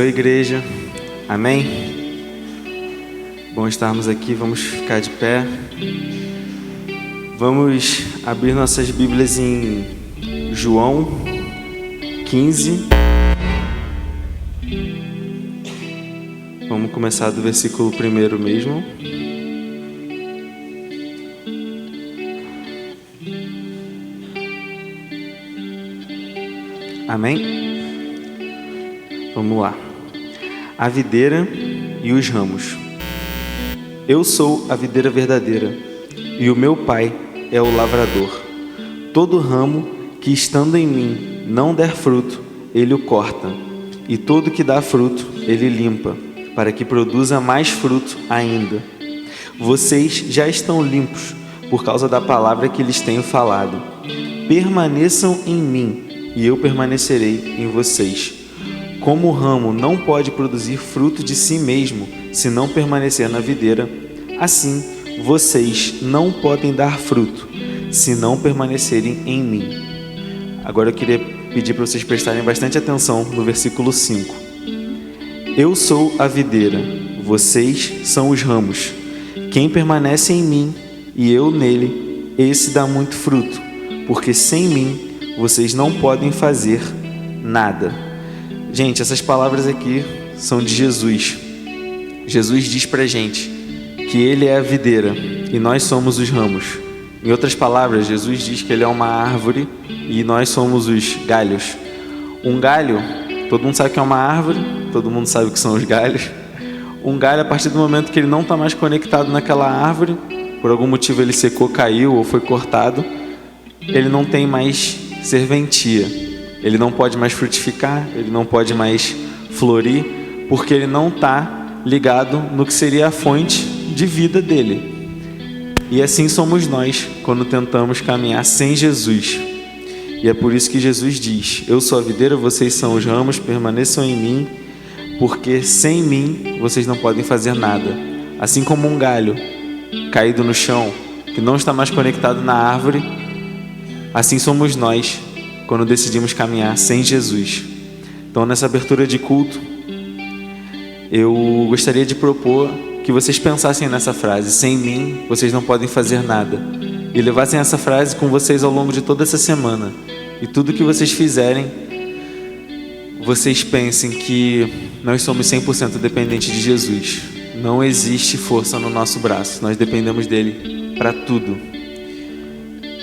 Senhor, igreja. Amém? Bom estarmos aqui, vamos ficar de pé. Vamos abrir nossas Bíblias em João 15. Vamos começar do versículo 1 mesmo. Amém? Vamos lá. A videira e os ramos. Eu sou a videira verdadeira, e o meu Pai é o lavrador. Todo ramo que estando em mim não der fruto, ele o corta, e todo que dá fruto, ele limpa, para que produza mais fruto ainda. Vocês já estão limpos por causa da palavra que lhes tenho falado. Permaneçam em mim, e eu permanecerei em vocês. Como o ramo não pode produzir fruto de si mesmo se não permanecer na videira, assim vocês não podem dar fruto se não permanecerem em mim. Agora eu queria pedir para vocês prestarem bastante atenção no versículo 5. Eu sou a videira, vocês são os ramos. Quem permanece em mim e eu nele, esse dá muito fruto, porque sem mim vocês não podem fazer nada. Gente, essas palavras aqui são de Jesus. Jesus diz pra gente que Ele é a videira e nós somos os ramos. Em outras palavras, Jesus diz que Ele é uma árvore e nós somos os galhos. Um galho, todo mundo sabe que é uma árvore, todo mundo sabe o que são os galhos. Um galho, a partir do momento que ele não está mais conectado naquela árvore, por algum motivo ele secou, caiu ou foi cortado, ele não tem mais serventia. Ele não pode mais frutificar, ele não pode mais florir, porque ele não está ligado no que seria a fonte de vida dele. E assim somos nós quando tentamos caminhar sem Jesus. E é por isso que Jesus diz: eu sou a videira, vocês são os ramos, permaneçam em mim, porque sem mim vocês não podem fazer nada. Assim como um galho caído no chão, que não está mais conectado na árvore, assim somos nós quando decidimos caminhar sem Jesus. Então, nessa abertura de culto, eu gostaria de propor que vocês pensassem nessa frase: sem mim, vocês não podem fazer nada. E levassem essa frase com vocês ao longo de toda essa semana. E tudo que vocês fizerem, vocês pensem que nós somos 100% dependentes de Jesus. Não existe força no nosso braço. Nós dependemos dele para tudo.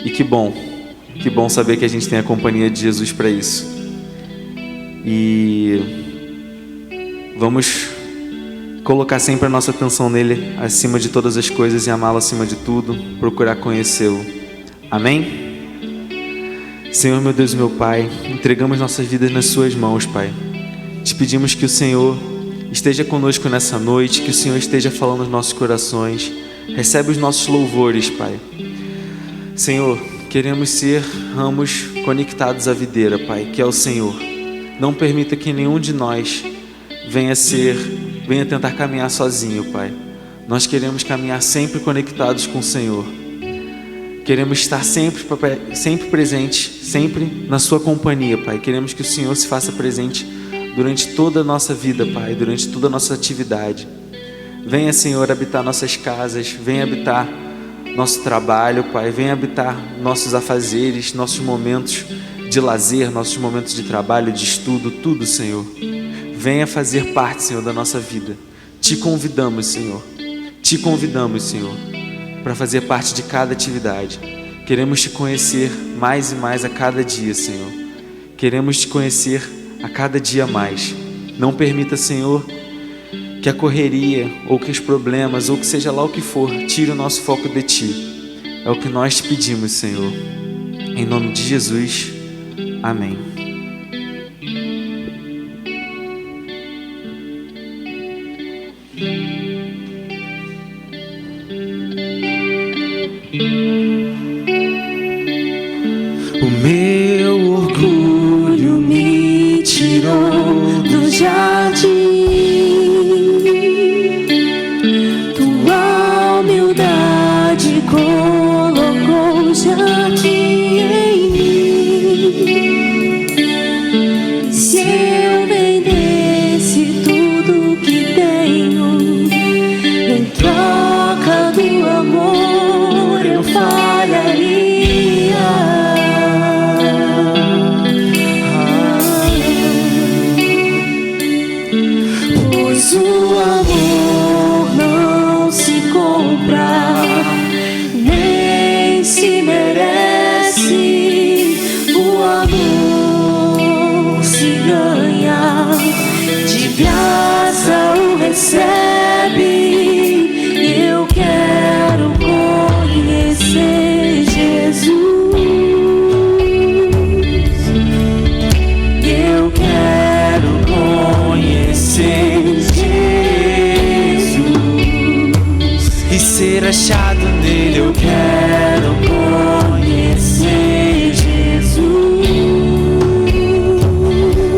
E que bom saber que a gente tem a companhia de Jesus para isso. E vamos colocar sempre a nossa atenção nele acima de todas as coisas e amá-lo acima de tudo, procurar conhecê-lo. Amém? Senhor, meu Deus e meu Pai, entregamos nossas vidas nas suas mãos, Pai. Te pedimos que o Senhor esteja conosco nessa noite, que o Senhor esteja falando nos nossos corações. Recebe os nossos louvores, Pai. Senhor, queremos ser ramos conectados à videira, Pai, que é o Senhor. Não permita que nenhum de nós venha tentar caminhar sozinho, Pai. Nós queremos caminhar sempre conectados com o Senhor. Queremos estar sempre presente, sempre na sua companhia, Pai. Queremos que o Senhor se faça presente durante toda a nossa vida, Pai, durante toda a nossa atividade. Venha, Senhor, habitar nossas casas, venha habitar nosso trabalho, Pai, venha habitar nossos afazeres, nossos momentos de lazer, nossos momentos de trabalho, de estudo, tudo, Senhor. Venha fazer parte, Senhor, da nossa vida. Te convidamos, Senhor, para fazer parte de cada atividade. Queremos te conhecer mais e mais a cada dia, Senhor. Queremos te conhecer a cada dia mais. Não permita, Senhor, que a correria, ou que os problemas, ou que seja lá o que for, tire o nosso foco de Ti. É o que nós te pedimos, Senhor. Em nome de Jesus. Amém. O meu orgulho me tirou do jardim. Tua humildade colocou jardim em mim. Se eu vendesse recebe. Eu quero conhecer Jesus. Eu quero conhecer Jesus e ser achado nele. eu quero conhecer Jesus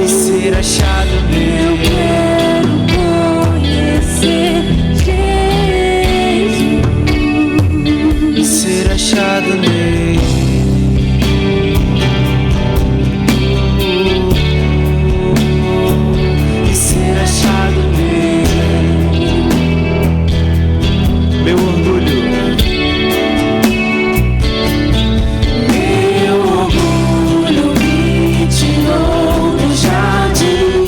e ser achado nele. eu quero conhecer Jesus E ser achado nele. E ser achado nele. Meu orgulho, Meu orgulho me tirou do jardim,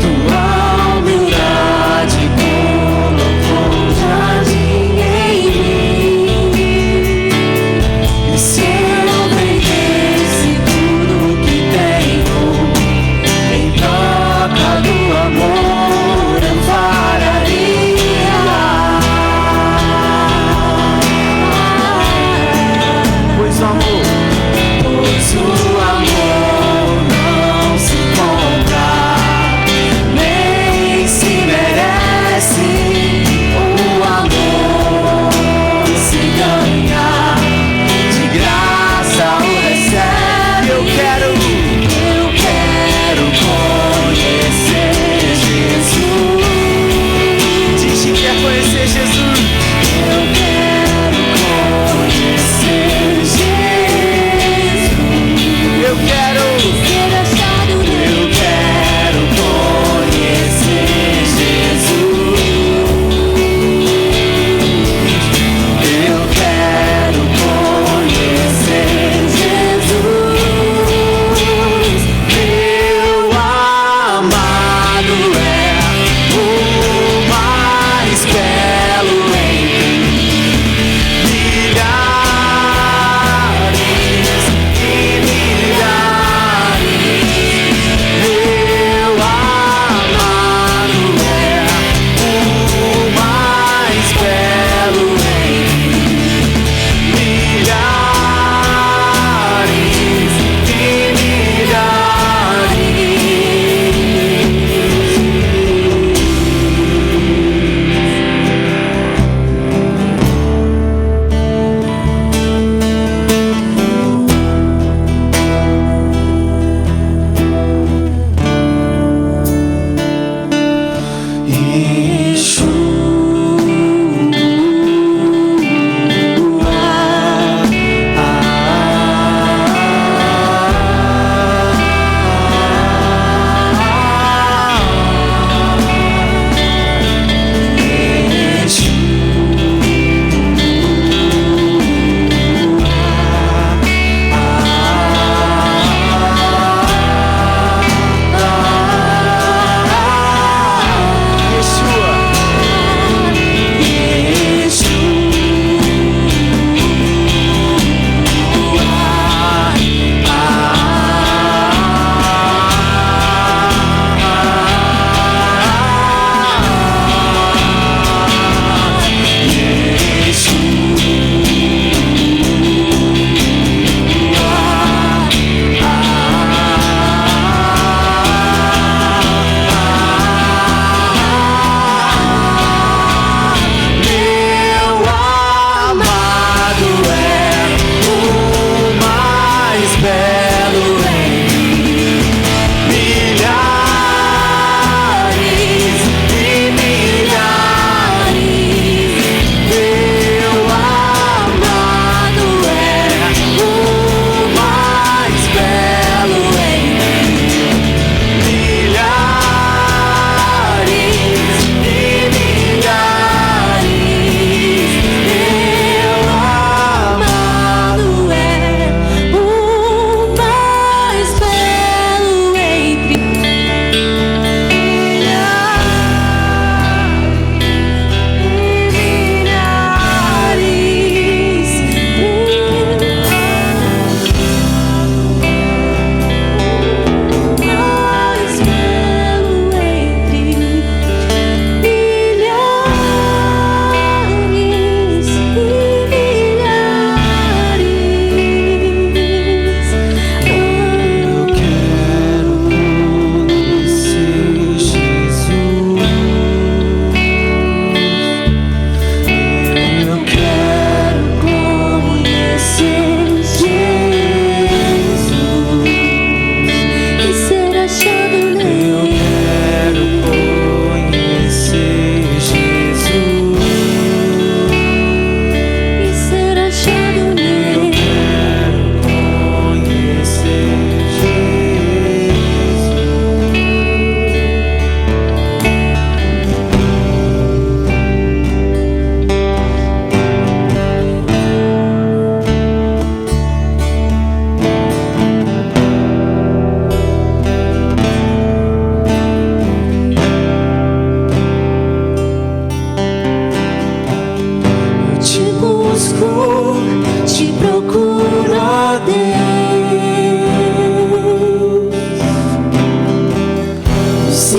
tua humildade colocou o jardim em mim. E se eu vendesse tudo que tenho em troca do amor, eu pois o amor Pois o amor não se compra, nem se merece. O amor se ganha, de graça o recebe. Eu quero conhecer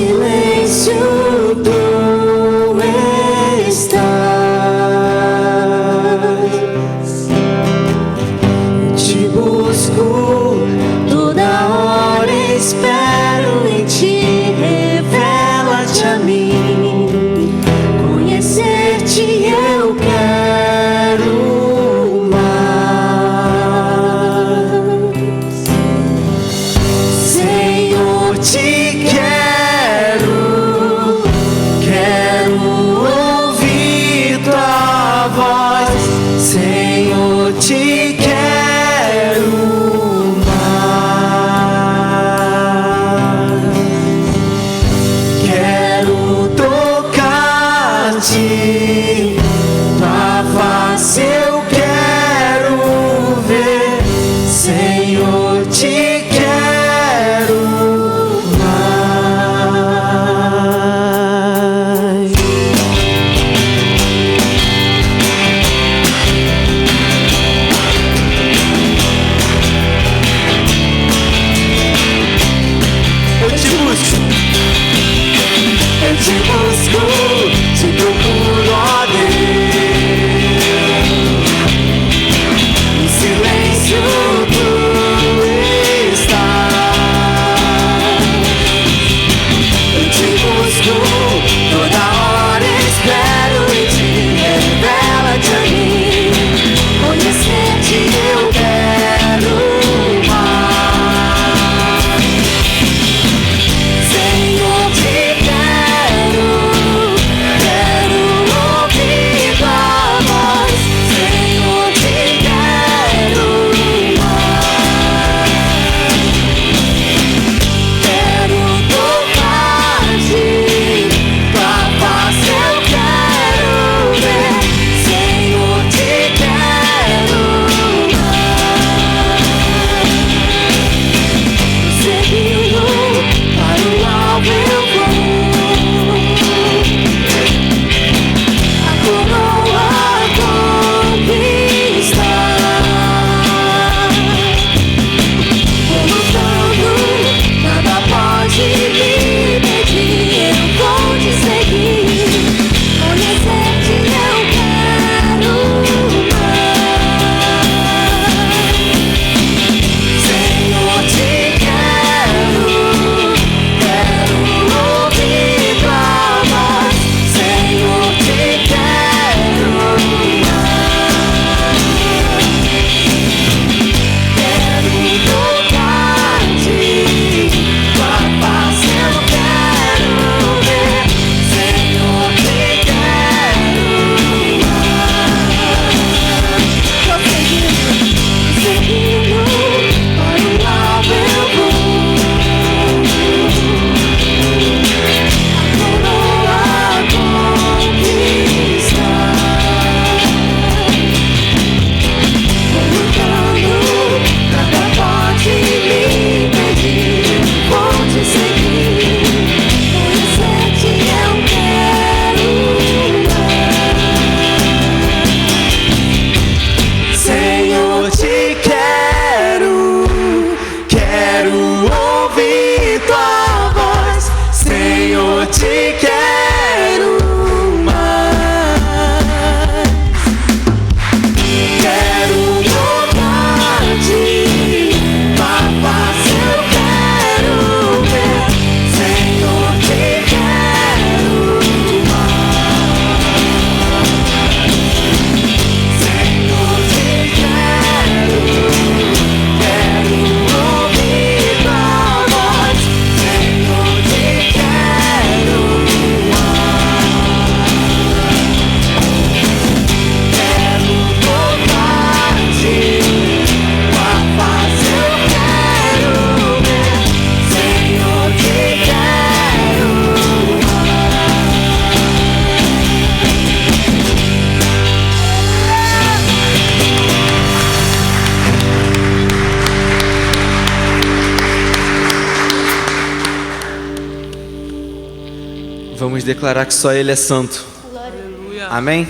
silêncio tu estás. Te busco toda hora, espero em ti, revela-te a mim. Conhecer-te eu quero mais. Senhor, te quero ouvir tua voz. Senhor, te quero mais. Quero tocar-te, tua face eu quero ver. Senhor, te quero mais. Eu te busco, te procuro, ó Deus. Em silêncio tu estás. Eu te busco toda hora, espero em ti, revela-te a mim. Conhecer-te eu quero mais. Senhor, te quero ouvir tua voz. Senhor, te quero mais. Quero tocar-te, tua face eu quero ver. Senhor, te quero mais. Seguindo para o alvo eu vou. A coroa conquistar. Vou lutando, nada pode me impedir. Eu vou te seguir. Conhecer-te eu quero mais. Senhor, te quero ouvir tua voz. Senhor, te quero mais. Quero tocar-te, tua face eu quero ver. Senhor, te quero mais. Seguindo para o alvo eu vou. A coroa conquistar. Vou lutando, nada pode me impedir. Vou te seguir. Conhecer-te eu quero mais. Senhor, te quero ouvir tua voz. Senhor, te quero mais. Quero tocar-te, tua face eu quero ver. Senhor, te quero mais. Senhor, te quero ouvir tua voz. Senhor, te quero Vamos declarar que só Ele é santo. Amém?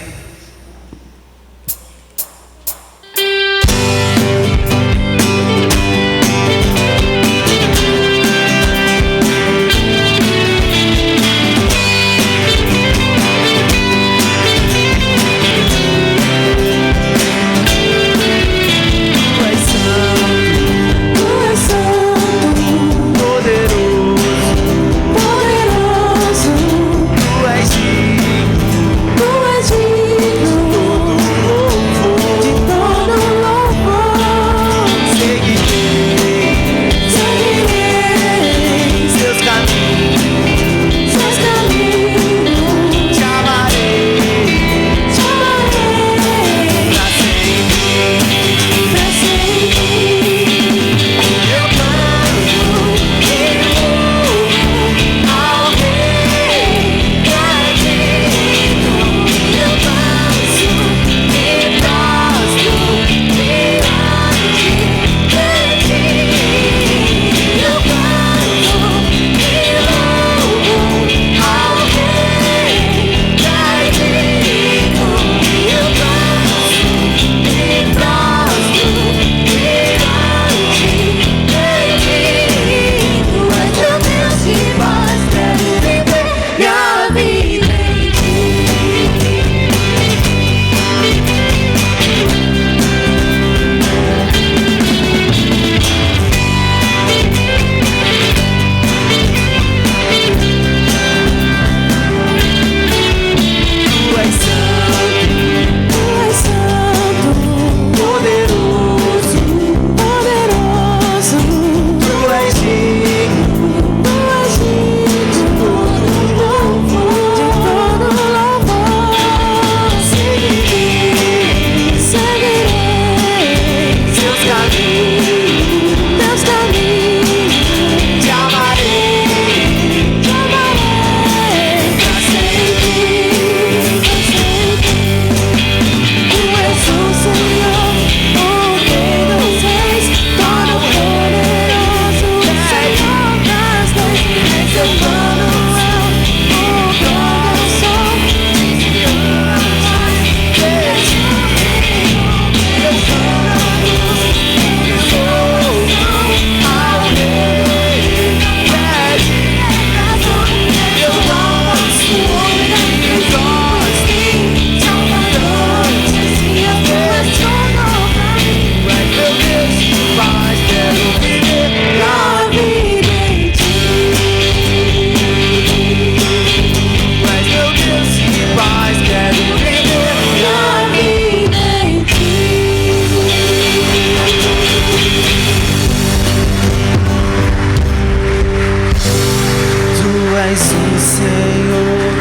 Senhor,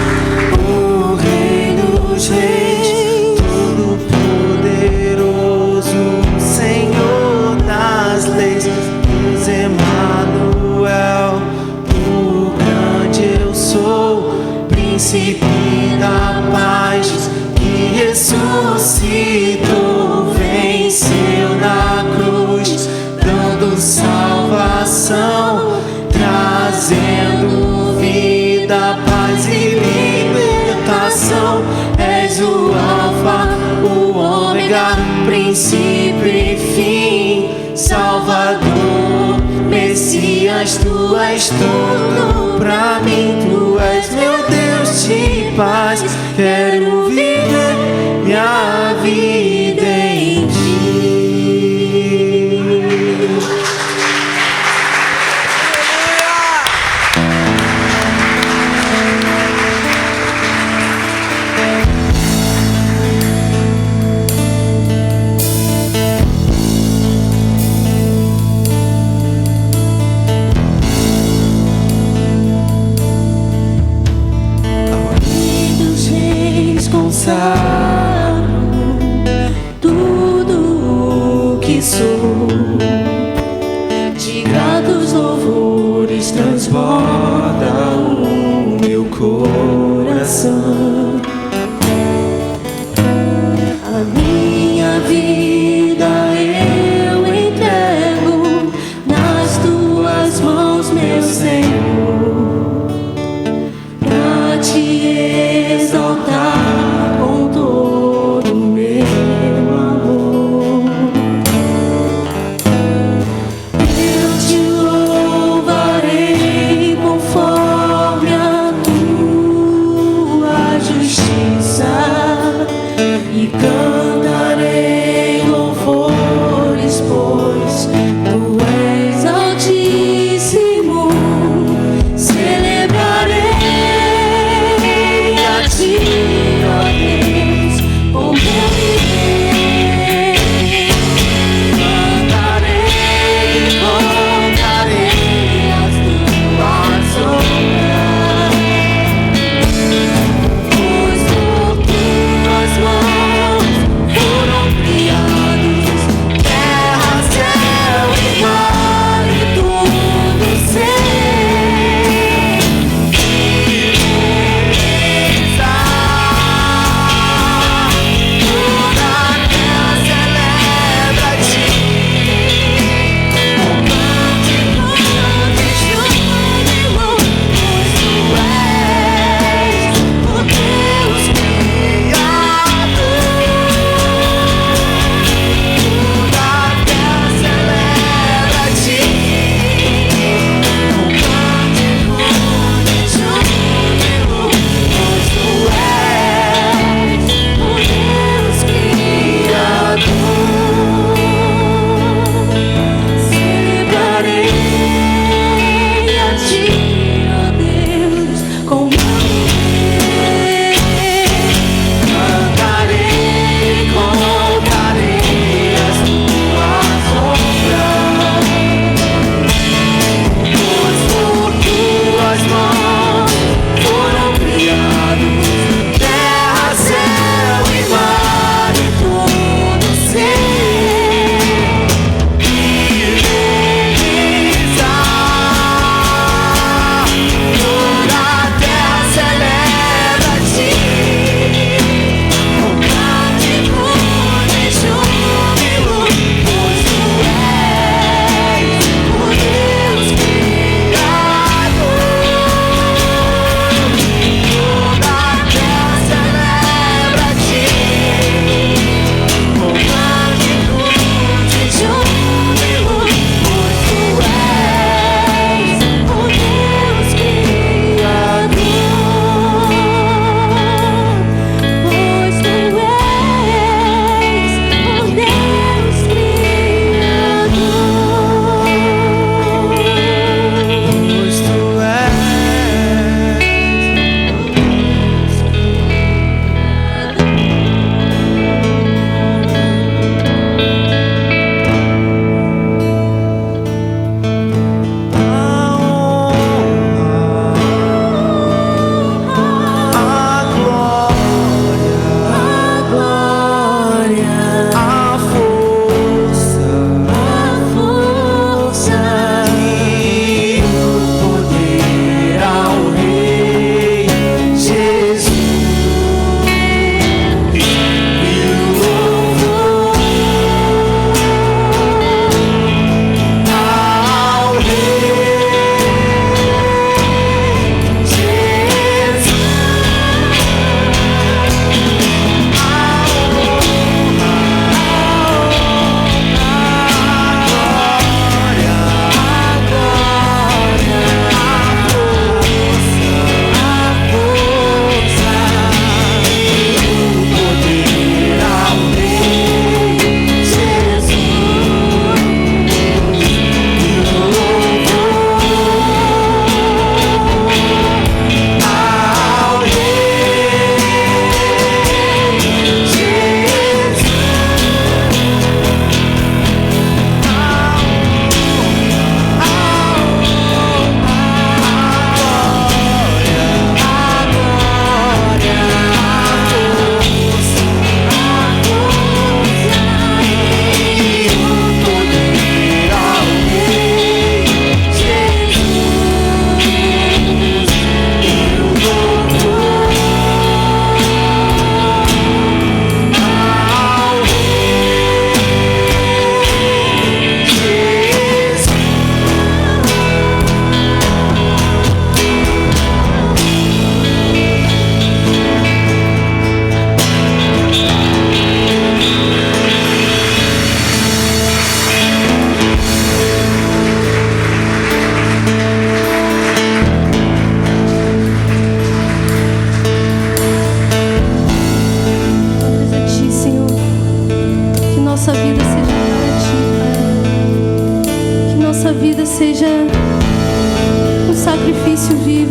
o Rei dos Reis, Todo-Poderoso, Senhor das leis, Deus Emanuel, o grande eu sou, Príncipe da paz, que ressuscitou, venceu na cruz, dando salvação, trazendo vida, paz e libertação. És o Alfa, o Ômega, princípio e fim, Salvador, Messias, tu és tudo pra mim, tu és meu Deus de paz. Quero viver minha vida em ti. Tudo o que sou, de gratos louvores transborda o meu coração. A minha vida eu entrego nas tuas mãos, meu Senhor, pra te exaltar com todo o meu amor. Eu te louvarei conforme a tua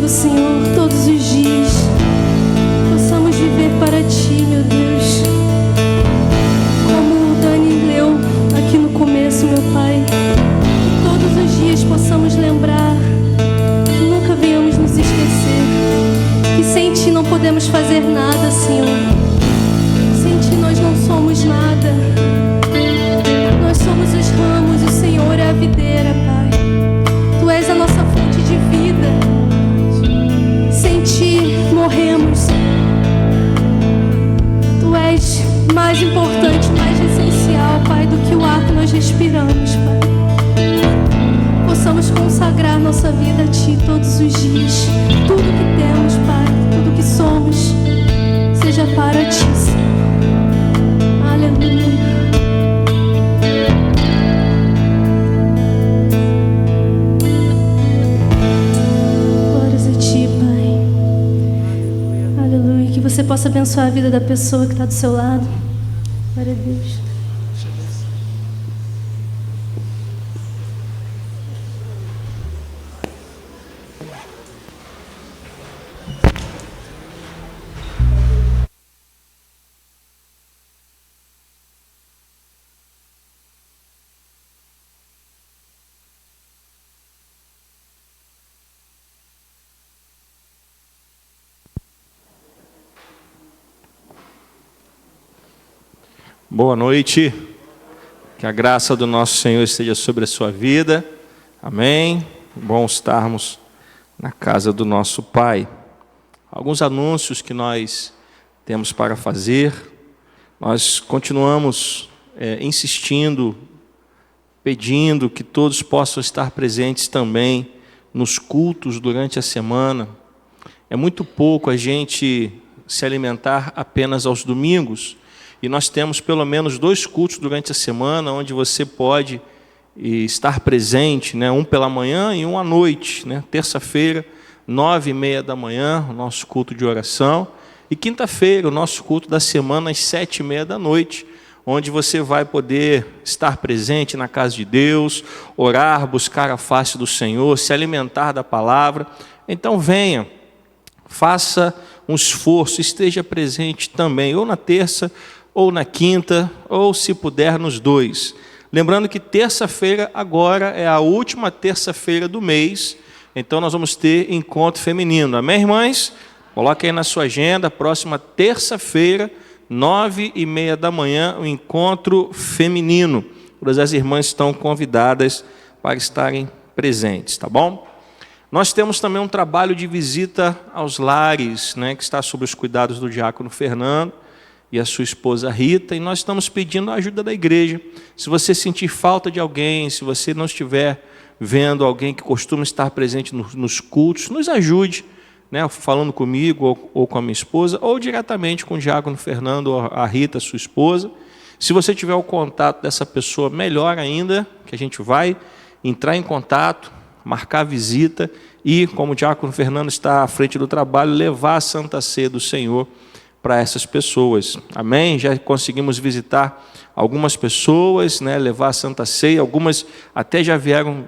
do Senhor todos os dias. Possamos viver para Ti, meu Deus. Como o Dani leu aqui no começo, meu Pai. Que todos os dias possamos lembrar, que nunca venhamos nos esquecer, que sem Ti não podemos fazer nada, Senhor. Sem Ti nós não somos nada. Nós somos os ramos, o Senhor é a videira, Pai. Tu és a nossa fonte de vida. Sem Ti morremos. Tu és mais importante, mais essencial, Pai, do que o ar que nós respiramos, Pai. Possamos consagrar nossa vida a Ti todos os dias. Tudo que temos, Pai, tudo que somos, seja para Ti, Senhor. Aleluia. Glórias a Ti, Pai. Aleluia. Que você possa abençoar a vida da pessoa que está do seu lado. Glória a Deus. Boa noite, que a graça do nosso Senhor esteja sobre a sua vida, amém? Bom estarmos na casa do nosso Pai. Alguns anúncios que nós temos para fazer, nós continuamos insistindo, pedindo que todos possam estar presentes também nos cultos durante a semana. É muito pouco a gente se alimentar apenas aos domingos, e nós temos pelo menos 2 cultos durante a semana, onde você pode estar presente, né? Um pela manhã e um à noite, né? Terça-feira, 9h30 da manhã, o nosso culto de oração, e quinta-feira, o nosso culto da semana, às 7h30 da noite, onde você vai poder estar presente na casa de Deus, orar, buscar a face do Senhor, se alimentar da palavra. Então venha, faça um esforço, esteja presente também, ou na terça, ou na quinta, ou se puder nos 2. Lembrando que terça-feira agora é a última terça-feira do mês, então nós vamos ter encontro feminino. Amém, irmãs? Coloque aí na sua agenda, próxima terça-feira, 9h30 da manhã, o encontro feminino. Todas as irmãs estão convidadas para estarem presentes, tá bom? Nós temos também um trabalho de visita aos lares, né, que está sob os cuidados do diácono Fernando e a sua esposa Rita, e nós estamos pedindo a ajuda da igreja. Se você sentir falta de alguém, se você não estiver vendo alguém que costuma estar presente nos cultos, nos ajude, né, falando comigo ou com a minha esposa, ou diretamente com o diácono Fernando ou a Rita, sua esposa. Se você tiver o contato dessa pessoa, melhor ainda, que a gente vai entrar em contato, marcar a visita e, como o diácono Fernando está à frente do trabalho, levar a Santa Ceia do Senhor para essas pessoas. Amém? Já conseguimos visitar algumas pessoas, né, levar a Santa Ceia, algumas até já vieram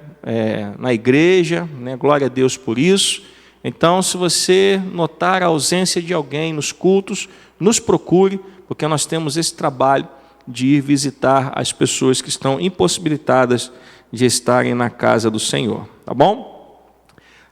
na igreja, né, glória a Deus por isso. Então, se você notar a ausência de alguém nos cultos, nos procure, porque nós temos esse trabalho de ir visitar as pessoas que estão impossibilitadas de estarem na casa do Senhor, tá bom?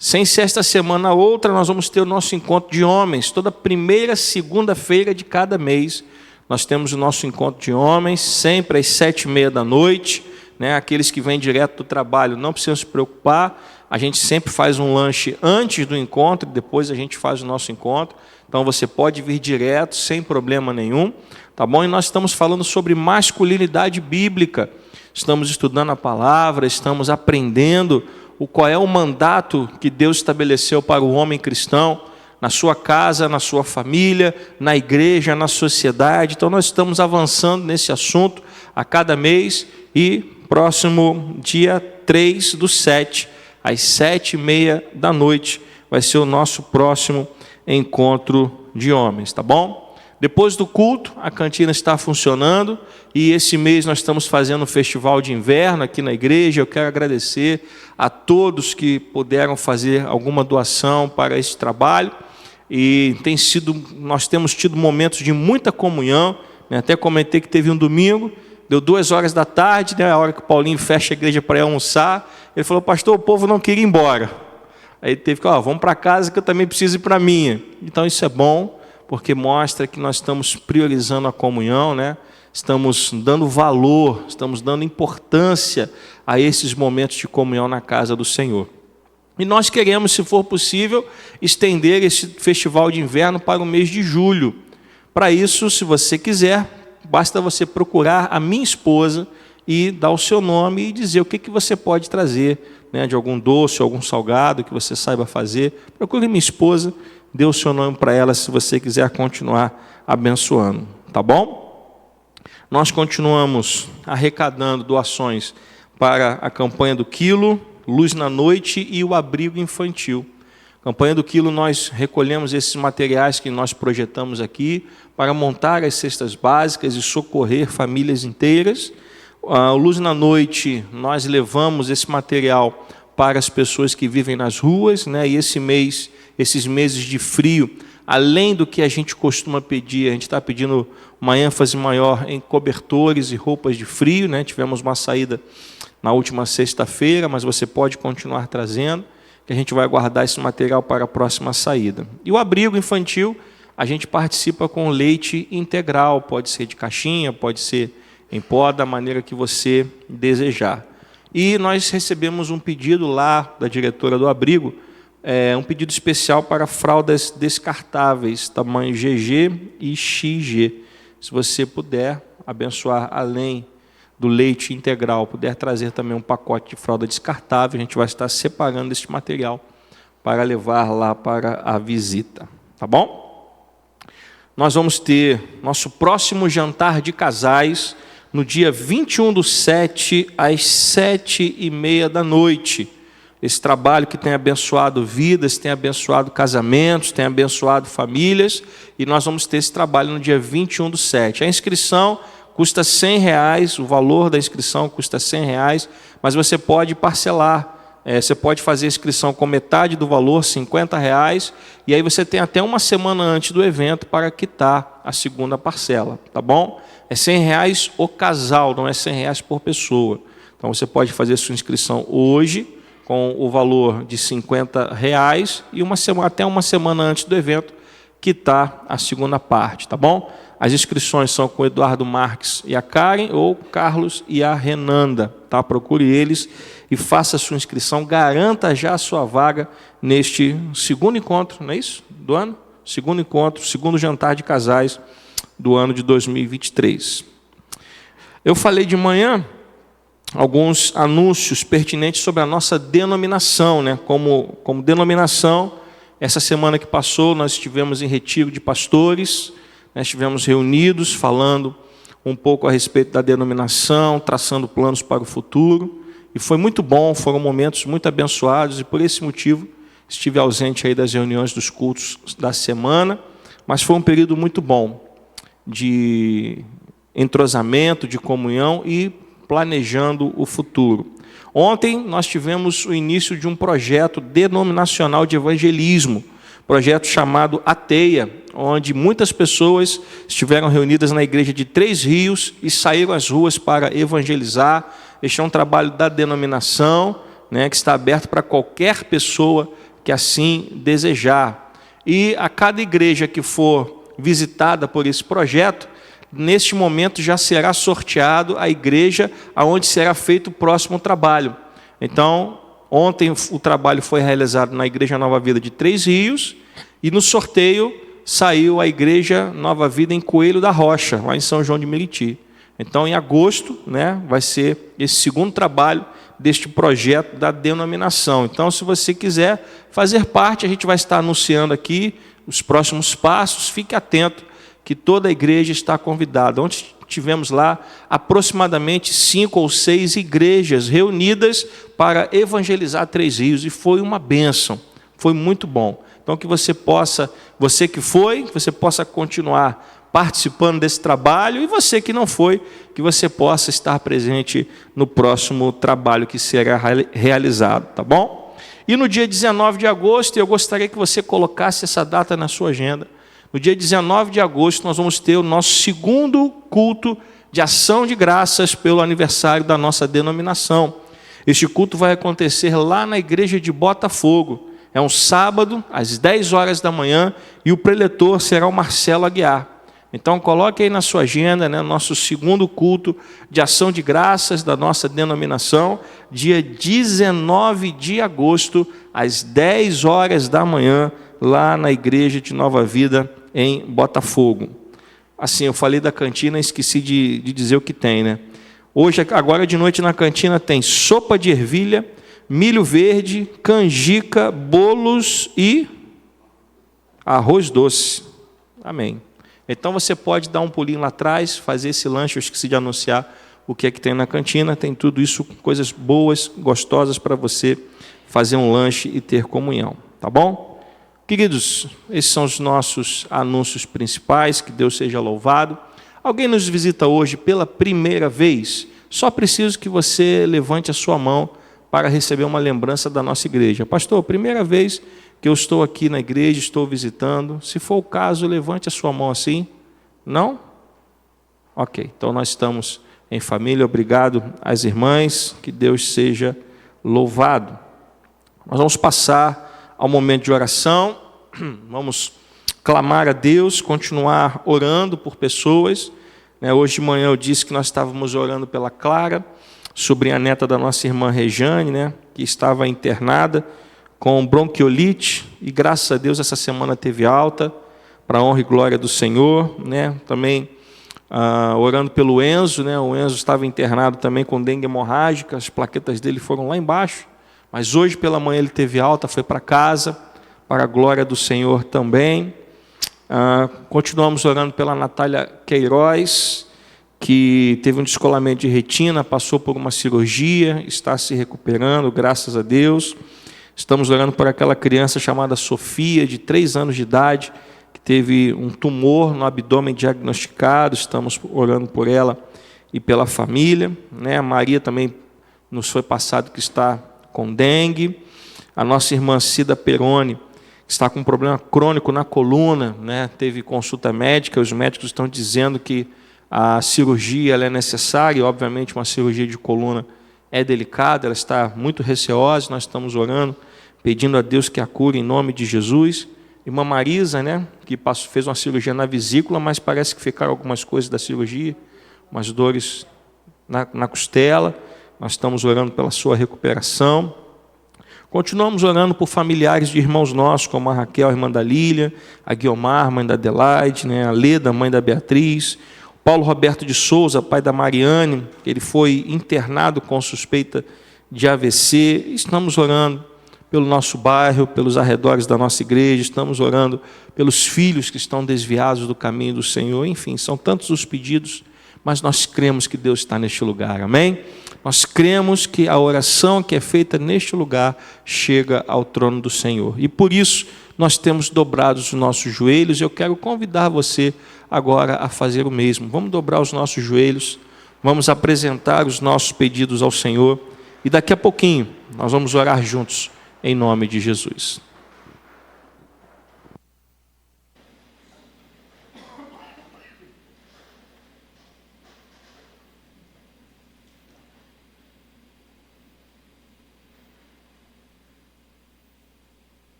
Sem ser esta semana outra, nós vamos ter o nosso encontro de homens. Toda primeira segunda-feira de cada mês, nós temos o nosso encontro de homens, sempre às 7h30 da noite. Né? Aqueles que vêm direto do trabalho não precisam se preocupar. A gente sempre faz um lanche antes do encontro, depois a gente faz o nosso encontro. Então você pode vir direto, sem problema nenhum. Tá bom? E nós estamos falando sobre masculinidade bíblica. Estamos estudando a palavra, estamos aprendendo qual é o mandato que Deus estabeleceu para o homem cristão, na sua casa, na sua família, na igreja, na sociedade. Então nós estamos avançando nesse assunto a cada mês, e próximo dia 3/7, às 7h30 da noite, vai ser o nosso próximo encontro de homens, tá bom? Depois do culto, a cantina está funcionando e esse mês nós estamos fazendo um festival de inverno aqui na igreja. Eu quero agradecer a todos que puderam fazer alguma doação para esse trabalho. E nós temos tido momentos de muita comunhão, né? Até comentei que teve um domingo, deu 2 da tarde, né? A hora que o Paulinho fecha a igreja para ir almoçar. Ele falou: pastor, o povo não queria ir embora. Aí teve que, vamos para casa que eu também preciso ir para a minha. Então isso é bom, porque mostra que nós estamos priorizando a comunhão, né? Estamos dando valor, estamos dando importância a esses momentos de comunhão na casa do Senhor. E nós queremos, se for possível, estender esse festival de inverno para o mês de julho. Para isso, se você quiser, basta você procurar a minha esposa e dar o seu nome e dizer o que você pode trazer, né? De algum doce, algum salgado que você saiba fazer. Procure minha esposa, dê o seu nome para ela se você quiser continuar abençoando, tá bom? Nós continuamos arrecadando doações para a campanha do Quilo, Luz na Noite e o Abrigo Infantil. Campanha do Quilo, nós recolhemos esses materiais que nós projetamos aqui para montar as cestas básicas e socorrer famílias inteiras. A Luz na Noite, nós levamos esse material para as pessoas que vivem nas ruas, né? E esses meses de frio, além do que a gente costuma pedir, a gente está pedindo uma ênfase maior em cobertores e roupas de frio, né? Tivemos uma saída na última sexta-feira, mas você pode continuar trazendo, que a gente vai guardar esse material para a próxima saída. E o abrigo infantil, a gente participa com leite integral, pode ser de caixinha, pode ser em pó, da maneira que você desejar. E nós recebemos um pedido lá da diretora do abrigo, um pedido especial para fraldas descartáveis, tamanho GG e XG. Se você puder abençoar, além do leite integral, puder trazer também um pacote de fralda descartável, a gente vai estar separando este material para levar lá para a visita. Tá bom? Nós vamos ter nosso próximo jantar de casais no dia 21/7, às 7h30. Esse trabalho que tem abençoado vidas, tem abençoado casamentos, tem abençoado famílias, e nós vamos ter esse trabalho no dia 21/7. A inscrição custa R$100, o valor da inscrição custa R$100, mas você pode parcelar. Você pode fazer a inscrição com metade do valor, R$50, e aí você tem até uma semana antes do evento para quitar a segunda parcela, tá bom? É R$100 o casal, não é R$100 por pessoa. Então você pode fazer sua inscrição hoje, com o valor de R$50, e até uma semana antes do evento, quitar a segunda parte, tá bom? As inscrições são com o Eduardo Marques e a Karen, ou Carlos e a Renanda, tá? Procure eles e faça a sua inscrição, garanta já a sua vaga neste segundo encontro, não é isso? Do ano? Segundo encontro, segundo jantar de casais do ano de 2023. Eu falei de manhã alguns anúncios pertinentes sobre a nossa denominação, né? Como denominação, essa semana que passou, nós estivemos em retiro de pastores, nós estivemos reunidos, falando um pouco a respeito da denominação, traçando planos para o futuro, e foi muito bom, foram momentos muito abençoados, e por esse motivo estive ausente aí das reuniões dos cultos da semana, mas foi um período muito bom de entrosamento, de comunhão e planejando o futuro. Ontem nós tivemos o início de um projeto denominacional de evangelismo, projeto chamado Ateia, onde muitas pessoas estiveram reunidas na igreja de Três Rios e saíram às ruas para evangelizar. Este é um trabalho da denominação, né, que está aberto para qualquer pessoa que assim desejar. E a cada igreja que for visitada por esse projeto, neste momento já será sorteado a igreja aonde será feito o próximo trabalho. Então, ontem o trabalho foi realizado na Igreja Nova Vida de Três Rios, e no sorteio saiu a Igreja Nova Vida em Coelho da Rocha, lá em São João de Meriti. Então, em agosto, né, vai ser esse segundo trabalho deste projeto da denominação. Então, se você quiser fazer parte, a gente vai estar anunciando aqui os próximos passos. Fique atento que toda a igreja está convidada. Ontem tivemos lá aproximadamente 5 ou 6 igrejas reunidas para evangelizar Três Rios, e foi uma bênção, foi muito bom. Então que você que foi, você possa continuar participando desse trabalho, e você que não foi, que você possa estar presente no próximo trabalho que será realizado, tá bom? E no dia 19 de agosto, eu gostaria que você colocasse essa data na sua agenda. No dia 19 de agosto, nós vamos ter o nosso segundo culto de ação de graças pelo aniversário da nossa denominação. Este culto vai acontecer lá na igreja de Botafogo. É um sábado, às 10 horas da manhã, e o preletor será o Marcelo Aguiar. Então, coloque aí na sua agenda, né, nosso segundo culto de ação de graças da nossa denominação, dia 19 de agosto, às 10 horas da manhã, lá na igreja de Nova Vida, em Botafogo. Assim, eu falei da cantina, esqueci de dizer o que tem, né? Hoje, agora de noite na cantina tem sopa de ervilha, milho verde, canjica, bolos e arroz doce. Amém. Então você pode dar um pulinho lá atrás, fazer esse lanche. Eu esqueci de anunciar o que é que tem na cantina. Tem tudo isso, coisas boas, gostosas para você fazer um lanche e ter comunhão. Tá bom? Queridos, esses são os nossos anúncios principais. Que Deus seja louvado. Alguém nos visita hoje pela primeira vez? Só preciso que você levante a sua mão para receber uma lembrança da nossa igreja. Pastor, primeira vez que eu estou aqui na igreja, estou visitando. Se for o caso, levante a sua mão assim. Não? Ok, então nós estamos em família. Obrigado às irmãs, que Deus seja louvado. Nós vamos passar ao momento de oração. Vamos clamar a Deus, continuar orando por pessoas. Hoje de manhã eu disse que nós estávamos orando pela Clara, sobrinha neta da nossa irmã Rejane, que estava internada com bronquiolite, e graças a Deus essa semana teve alta, para a honra e glória do Senhor. Também orando pelo Enzo, o Enzo estava internado também com dengue hemorrágica, as plaquetas dele foram lá embaixo, mas hoje pela manhã ele teve alta, foi para casa, para a glória do Senhor também. Continuamos orando pela Natália Queiroz, que teve um descolamento de retina, passou por uma cirurgia, está se recuperando, graças a Deus. Estamos orando por aquela criança chamada Sofia, de 3 anos de idade, que teve um tumor no abdômen diagnosticado. Estamos orando por ela e pela família. A Maria também nos foi passado que está com dengue. A nossa irmã Cida Peroni, que está com um problema crônico na coluna, teve consulta médica. Os médicos estão dizendo que a cirurgia ela é necessária. Obviamente, uma cirurgia de coluna é delicada, ela está muito receosa. Nós estamos orando, pedindo a Deus que a cure em nome de Jesus. Irmã Marisa, que fez uma cirurgia na vesícula, mas parece que ficaram algumas coisas da cirurgia, umas dores na costela. Nós estamos orando pela sua recuperação. Continuamos orando por familiares de irmãos nossos, como a Raquel, irmã da Lília, a Guiomar, mãe da Adelaide, a Leda, mãe da Beatriz, Paulo Roberto de Souza, pai da Mariane, que ele foi internado com suspeita de AVC. Estamos orando pelo nosso bairro, pelos arredores da nossa igreja. Estamos orando pelos filhos que estão desviados do caminho do Senhor. Enfim, são tantos os pedidos, mas nós cremos que Deus está neste lugar. Amém? Nós cremos que a oração que é feita neste lugar chega ao trono do Senhor. E por isso nós temos dobrado os nossos joelhos. Eu quero convidar você agora a fazer o mesmo. Vamos dobrar os nossos joelhos, vamos apresentar os nossos pedidos ao Senhor, e daqui a pouquinho nós vamos orar juntos, em nome de Jesus.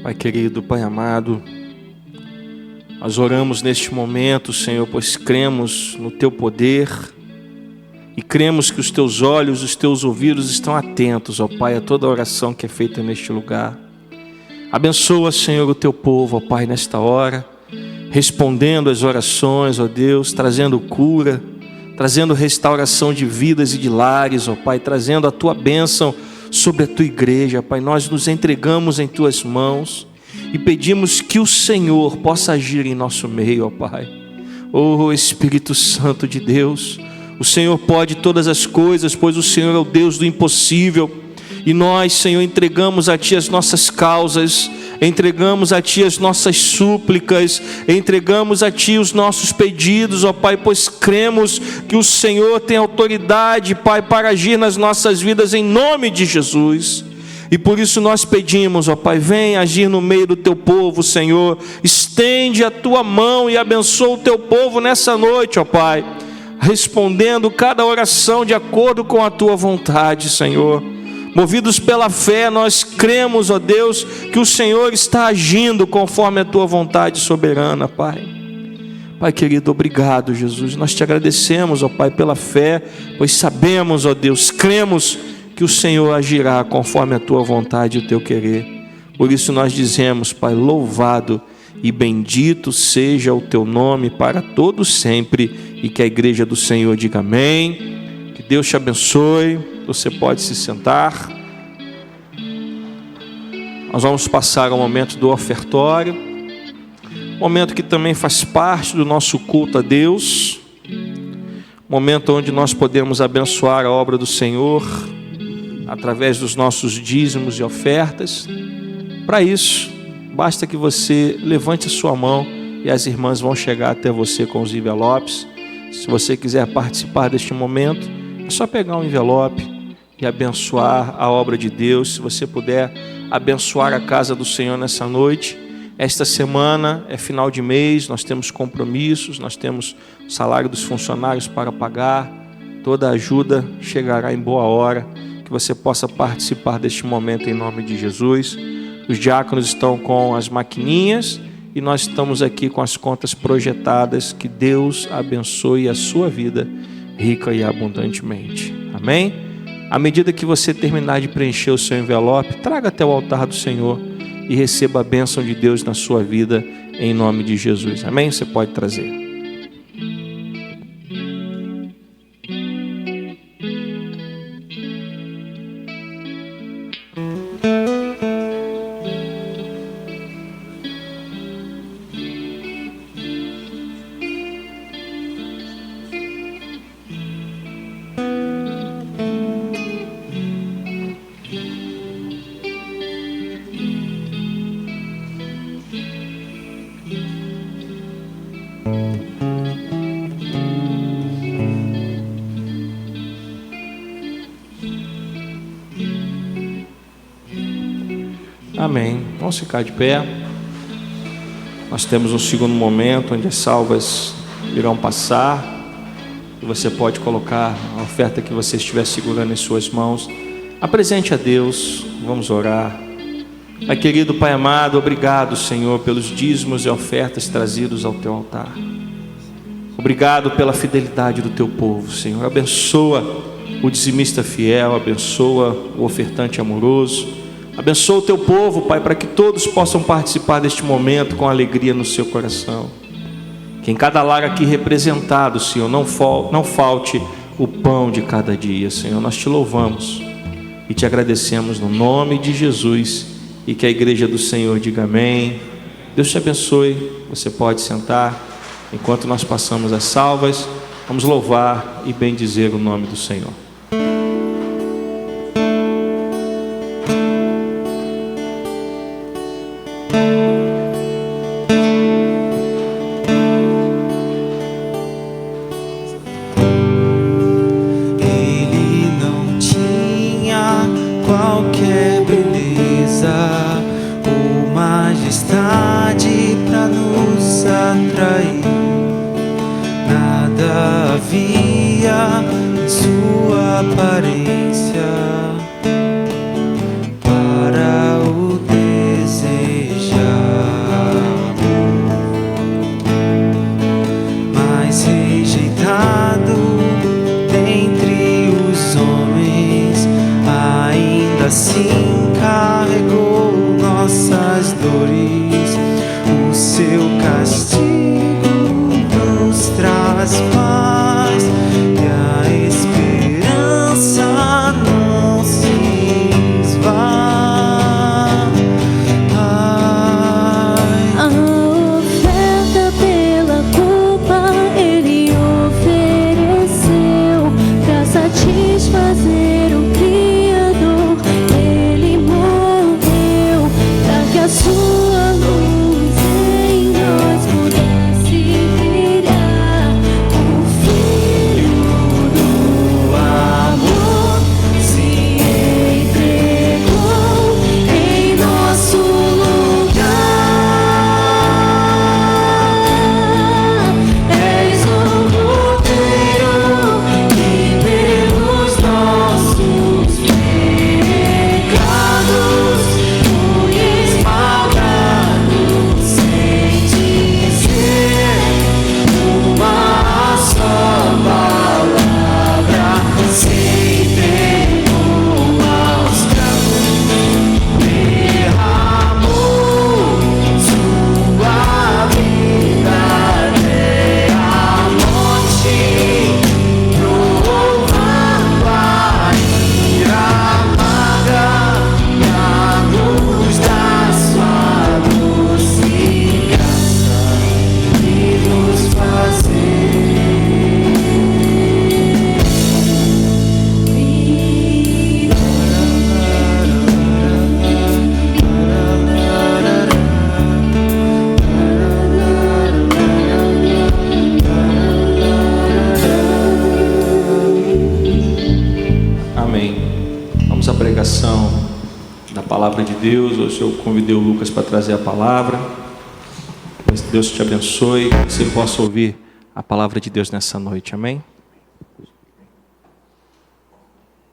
Pai querido, Pai amado, nós oramos neste momento, Senhor, pois cremos no Teu poder e cremos que os Teus olhos, os Teus ouvidos estão atentos, ó Pai, a toda oração que é feita neste lugar. Abençoa, Senhor, o Teu povo, ó Pai, nesta hora, respondendo às orações, ó Deus, trazendo cura, trazendo restauração de vidas e de lares, ó Pai, trazendo a Tua bênção sobre a Tua igreja, Pai. Nós nos entregamos em Tuas mãos e pedimos que o Senhor possa agir em nosso meio, ó Pai. Ó Espírito Santo de Deus, o Senhor pode todas as coisas, pois o Senhor é o Deus do impossível. E nós, Senhor, entregamos a Ti as nossas causas, entregamos a Ti as nossas súplicas, entregamos a Ti os nossos pedidos, ó Pai, pois cremos que o Senhor tem autoridade, Pai, para agir nas nossas vidas em nome de Jesus. E por isso nós pedimos, ó Pai, vem agir no meio do Teu povo, Senhor, estende a Tua mão e abençoa o Teu povo nessa noite, ó Pai, respondendo cada oração de acordo com a Tua vontade, Senhor. Movidos pela fé, nós cremos, ó Deus, que o Senhor está agindo conforme a Tua vontade soberana, Pai. Pai querido, obrigado, Jesus. Nós Te agradecemos, ó Pai, pela fé, pois sabemos, ó Deus, cremos que o Senhor agirá conforme a Tua vontade e o Teu querer. Por isso nós dizemos, Pai, louvado e bendito seja o Teu nome para todos sempre, e que a igreja do Senhor diga amém. Que Deus te abençoe. Você pode se sentar. Nós vamos passar ao momento do ofertório, momento que também faz parte do nosso culto a Deus, momento onde nós podemos abençoar a obra do Senhor através dos nossos dízimos e ofertas. Para isso, basta que você levante a sua mão e as irmãs vão chegar até você com os envelopes. Se você quiser participar deste momento, é só pegar um envelope e abençoar a obra de Deus. Se você puder abençoar a casa do Senhor nessa noite. Esta semana é final de mês, nós temos compromissos, nós temos o salário dos funcionários para pagar. Toda ajuda chegará em boa hora, que você possa participar deste momento em nome de Jesus. Os diáconos estão com as maquininhas e nós estamos aqui com as contas projetadas. Que Deus abençoe a sua vida rica e abundantemente. Amém? À medida que você terminar de preencher o seu envelope, traga até o altar do Senhor e receba a bênção de Deus na sua vida, em nome de Jesus. Amém? Você pode trazer. Amém. Vamos ficar de pé. Nós temos um segundo momento onde as salvas irão passar e você pode colocar a oferta que você estiver segurando em suas mãos. Apresente a Deus. Vamos orar. Pai querido, Pai amado, obrigado, Senhor, pelos dízimos e ofertas trazidos ao Teu altar. Obrigado pela fidelidade do Teu povo, Senhor. Abençoa o dizimista fiel, abençoa o ofertante amoroso. Abençoa o Teu povo, Pai, para que todos possam participar deste momento com alegria no seu coração. Que em cada lar aqui representado, Senhor, não falte o pão de cada dia, Senhor. Nós Te louvamos e Te agradecemos no nome de Jesus, e que a igreja do Senhor diga amém. Deus te abençoe. Você pode sentar. Enquanto nós passamos as salvas, vamos louvar e bendizer o nome do Senhor. Qualquer beleza ou majestade pra nos atrair, nada havia em sua aparência para o desejar. assim carregou nossas dores. O seu castigo nos traz paz e a esperança não se esvai. A oferta pela culpa ele ofereceu pra satisfazer o Criador. Ele morreu pra que a sua luz em nós pudesse brilhar. O Filho do amor se entregou em nosso lugar. És o Cordeiro que pelos nossos pecados foi esmagado sem dizer uma só palavra. Se entregou aos cravos, derramou sua vida até a morte, provando a ira amarga e a luz da sua doce graça e nos Amém. Vamos à pregação da palavra de Deus. Hoje eu convidei o Lucas para trazer a palavra. Que Deus te abençoe, que você possa ouvir a palavra de Deus nessa noite. Amém?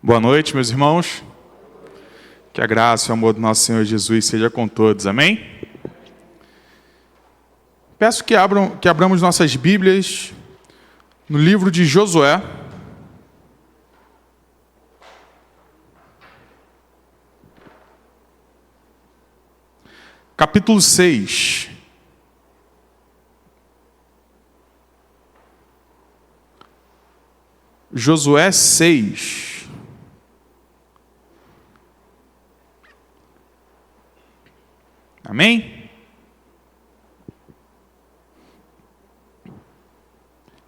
Boa noite, meus irmãos. Que a graça e o amor do nosso Senhor Jesus seja com todos. Amém? Peço que abramos nossas Bíblias no livro de Josué. Capítulo 6. Josué 6. Amém?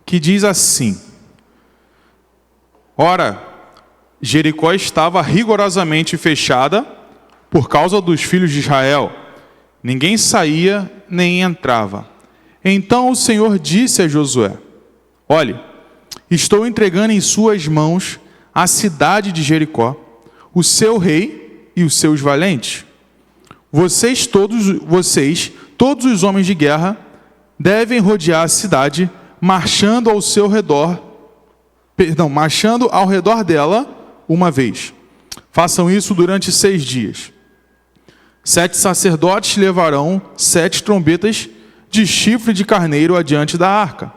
Que diz assim: Ora, Jericó estava rigorosamente fechada por causa dos filhos de Israel. Ninguém saía nem entrava. Então o Senhor disse a Josué: Olhe, estou entregando em suas mãos a cidade de Jericó, o seu rei e os seus valentes. Vocês, todos os homens de guerra, devem rodear a cidade, marchando ao redor dela uma vez. Façam isso durante 6 dias. 7 sacerdotes levarão 7 trombetas de chifre de carneiro adiante da arca.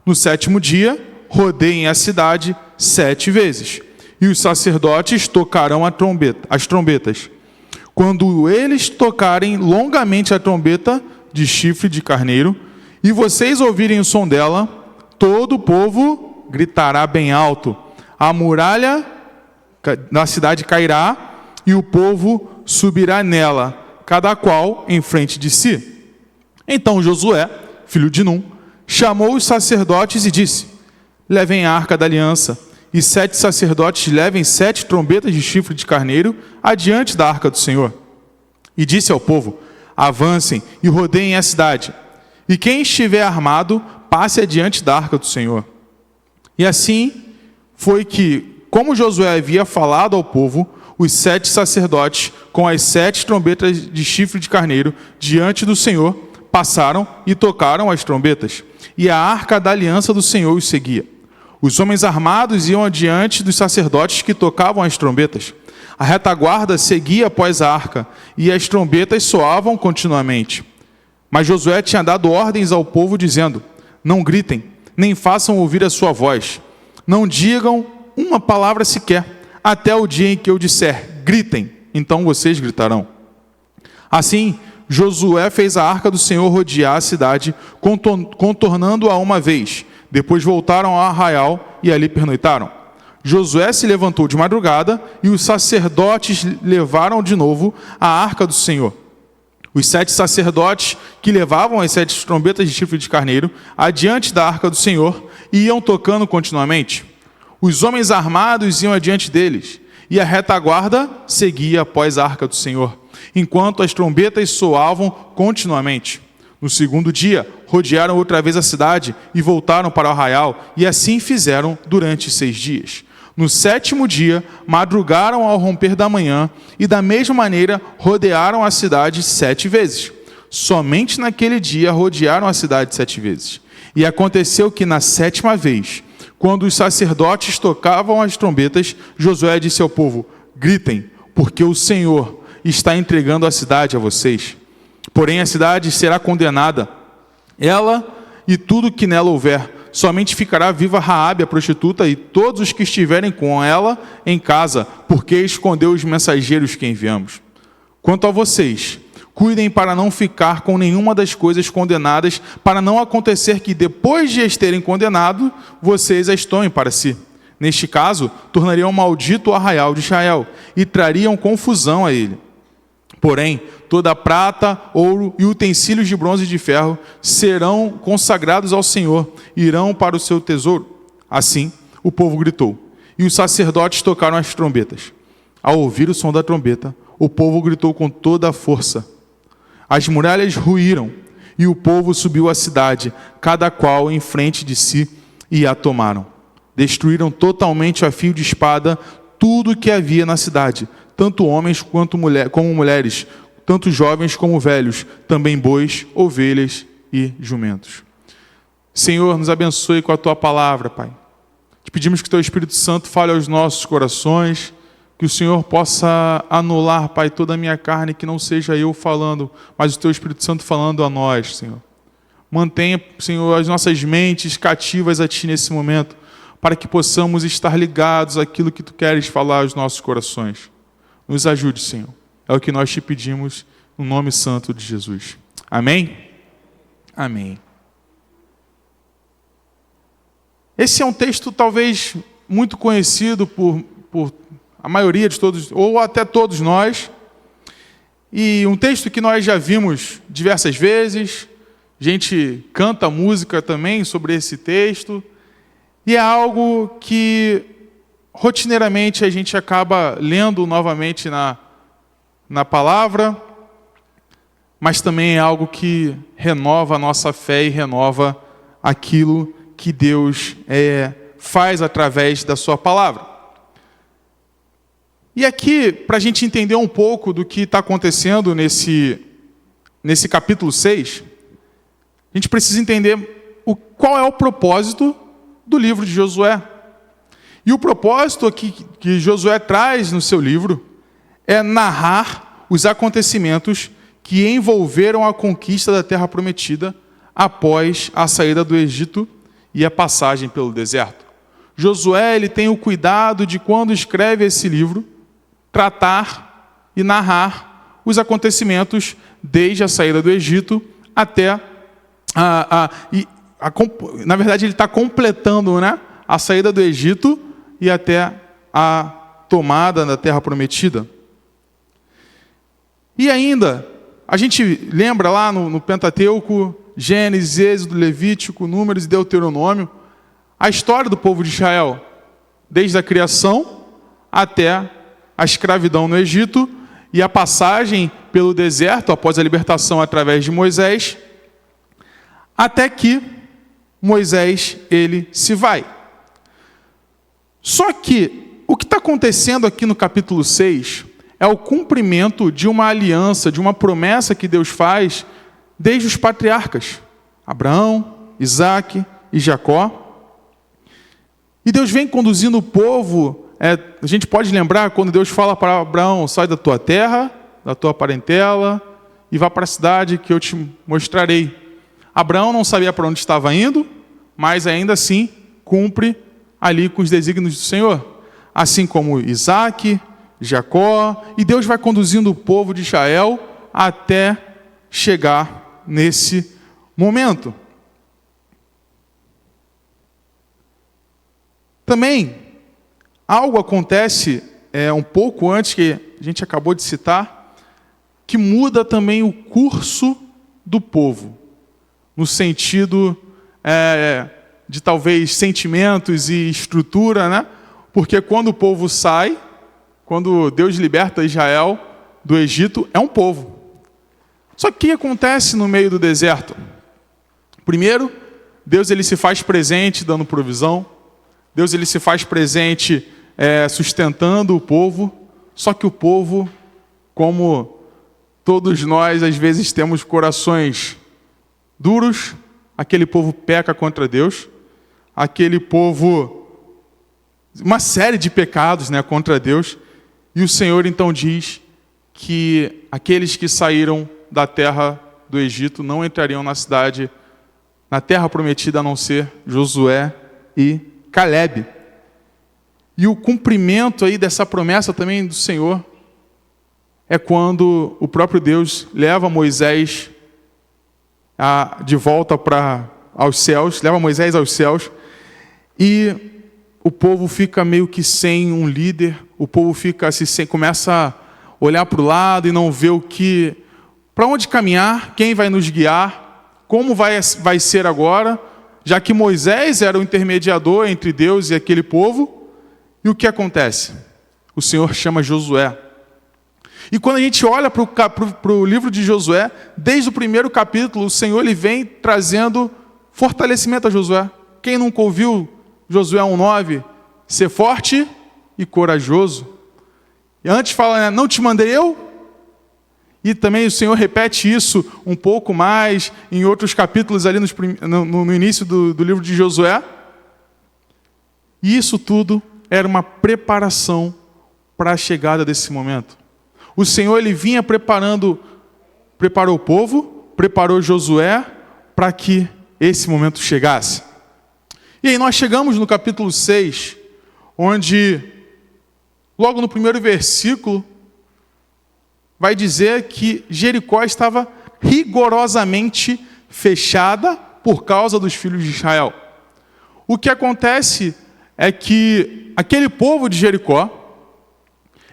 No 7º dia, rodeiem a cidade 7 vezes, e os sacerdotes tocarão as trombetas. Quando eles tocarem longamente a trombeta de chifre de carneiro, e vocês ouvirem o som dela, todo o povo gritará bem alto. A muralha da cidade cairá, e o povo subirá nela, cada qual em frente de si. Então Josué, filho de Num, chamou os sacerdotes e disse: Levem a arca da aliança, e 7 sacerdotes levem 7 trombetas de chifre de carneiro adiante da arca do Senhor. E disse ao povo: Avancem e rodeiem a cidade, e quem estiver armado, passe adiante da arca do Senhor. E assim foi que, como Josué havia falado ao povo, os 7 sacerdotes, com as 7 trombetas de chifre de carneiro, diante do Senhor, passaram e tocaram as trombetas, e a arca da aliança do Senhor os seguia. Os homens armados iam adiante dos sacerdotes que tocavam as trombetas. A retaguarda seguia após a arca, e as trombetas soavam continuamente. Mas Josué tinha dado ordens ao povo, dizendo: Não gritem, nem façam ouvir a sua voz. Não digam uma palavra sequer, até o dia em que eu disser: gritem. então vocês gritarão. Assim, Josué fez a arca do Senhor rodear a cidade, contornando-a uma vez. Depois voltaram ao arraial e ali pernoitaram. Josué se levantou de madrugada e os sacerdotes levaram de novo a arca do Senhor. Os 7 sacerdotes que levavam as 7 trombetas de chifre de carneiro adiante da arca do Senhor iam tocando continuamente. Os homens armados iam adiante deles, e a retaguarda seguia após a arca do Senhor, enquanto as trombetas soavam continuamente. No segundo dia, rodearam outra vez a cidade e voltaram para o arraial, e assim fizeram durante 6 dias. No 7º dia, madrugaram ao romper da manhã, e da mesma maneira rodearam a cidade 7 vezes. Somente naquele dia rodearam a cidade 7 vezes. E aconteceu que na 7ª vez, quando os sacerdotes tocavam as trombetas, Josué disse ao povo: gritem, porque o Senhor está entregando a cidade a vocês. Porém a cidade será condenada, ela e tudo que nela houver. Somente ficará viva Raabe, a prostituta, e todos os que estiverem com ela em casa, porque escondeu os mensageiros que enviamos. Quanto a vocês, cuidem para não ficar com nenhuma das coisas condenadas, para não acontecer que, depois de as terem condenado, vocês as tomem para si. Neste caso, tornariam maldito o arraial de Israel e trariam confusão a ele. Porém, toda a prata, ouro e utensílios de bronze e de ferro serão consagrados ao Senhor e irão para o seu tesouro. Assim, o povo gritou, e os sacerdotes tocaram as trombetas. Ao ouvir o som da trombeta, o povo gritou com toda a força. As muralhas ruíram, e o povo subiu à cidade, cada qual em frente de si, e a tomaram. Destruíram totalmente a fio de espada tudo o que havia na cidade, tanto homens como mulheres, tanto jovens como velhos, também bois, ovelhas e jumentos. Senhor, nos abençoe com a Tua palavra, Pai. Te pedimos que Teu Espírito Santo fale aos nossos corações, que o Senhor possa anular, Pai, toda a minha carne, que não seja eu falando, mas o Teu Espírito Santo falando a nós, Senhor. Mantenha, Senhor, as nossas mentes cativas a Ti nesse momento, para que possamos estar ligados àquilo que Tu queres falar aos nossos corações. Nos ajude, Senhor. É o que nós te pedimos, no nome santo de Jesus. Amém? Amém. Esse é um texto talvez muito conhecido por a maioria de todos, ou até todos nós. E um texto que nós já vimos diversas vezes. A gente canta música também sobre esse texto. E é algo que rotineiramente a gente acaba lendo novamente na palavra, mas também é algo que renova a nossa fé e renova aquilo que Deus faz através da sua palavra. E aqui, para a gente entender um pouco do que está acontecendo nesse capítulo 6, a gente precisa entender qual é o propósito do livro de Josué. E o propósito aqui que Josué traz no seu livro é narrar os acontecimentos que envolveram a conquista da terra prometida após a saída do Egito e a passagem pelo deserto. Josué ele tem o cuidado de, quando escreve esse livro, tratar e narrar os acontecimentos desde a saída do Egito até na verdade ele está completando, né, a saída do Egito e até a tomada da terra prometida. E ainda, a gente lembra lá no Pentateuco, Gênesis, Êxodo, Levítico, Números e Deuteronômio, a história do povo de Israel, desde a criação até a escravidão no Egito e a passagem pelo deserto após a libertação através de Moisés, até que Moisés ele se vai. Só que o que está acontecendo aqui no capítulo 6 é o cumprimento de uma aliança, de uma promessa que Deus faz desde os patriarcas, Abraão, Isaque e Jacó. E Deus vem conduzindo o povo. A gente pode lembrar quando Deus fala para Abraão: sai da tua terra, da tua parentela e vá para a cidade que eu te mostrarei. Abraão não sabia para onde estava indo, mas ainda assim cumpre ali com os desígnios do Senhor. Assim como Isaque Jacó, e Deus vai conduzindo o povo de Israel até chegar nesse momento. Também, algo acontece um pouco antes, que a gente acabou de citar, que muda também o curso do povo, no sentido de talvez sentimentos e estrutura, né? Porque quando o povo sai, quando Deus liberta Israel do Egito, é um povo. Só que o que acontece no meio do deserto? Primeiro, Deus ele se faz presente dando provisão. Deus ele se faz presente sustentando o povo. Só que o povo, como todos nós às vezes temos corações duros, aquele povo peca contra Deus. Aquele povo, uma série de pecados, né, contra Deus. E o Senhor então diz que aqueles que saíram da terra do Egito não entrariam na terra prometida, a não ser Josué e Calebe. E o cumprimento aí dessa promessa também do Senhor é quando o próprio Deus leva Moisés de volta aos céus, leva Moisés aos céus, e o povo fica meio que sem um líder, o povo fica começa a olhar para o lado e não vê para onde caminhar, quem vai nos guiar, como vai ser agora, já que Moisés era o intermediador entre Deus e aquele povo. E o que acontece? O Senhor chama Josué. E quando a gente olha para o livro de Josué, desde o primeiro capítulo, o Senhor ele vem trazendo fortalecimento a Josué. Quem nunca ouviu Josué 1,9? Ser forte e corajoso. E antes fala, né, não te mandei eu? E também o Senhor repete isso um pouco mais em outros capítulos ali no início do livro de Josué. E isso tudo era uma preparação para a chegada desse momento. O Senhor ele vinha preparou o povo, preparou Josué para que esse momento chegasse. E aí nós chegamos no capítulo 6, onde logo no primeiro versículo vai dizer que Jericó estava rigorosamente fechada por causa dos filhos de Israel. O que acontece é que aquele povo de Jericó,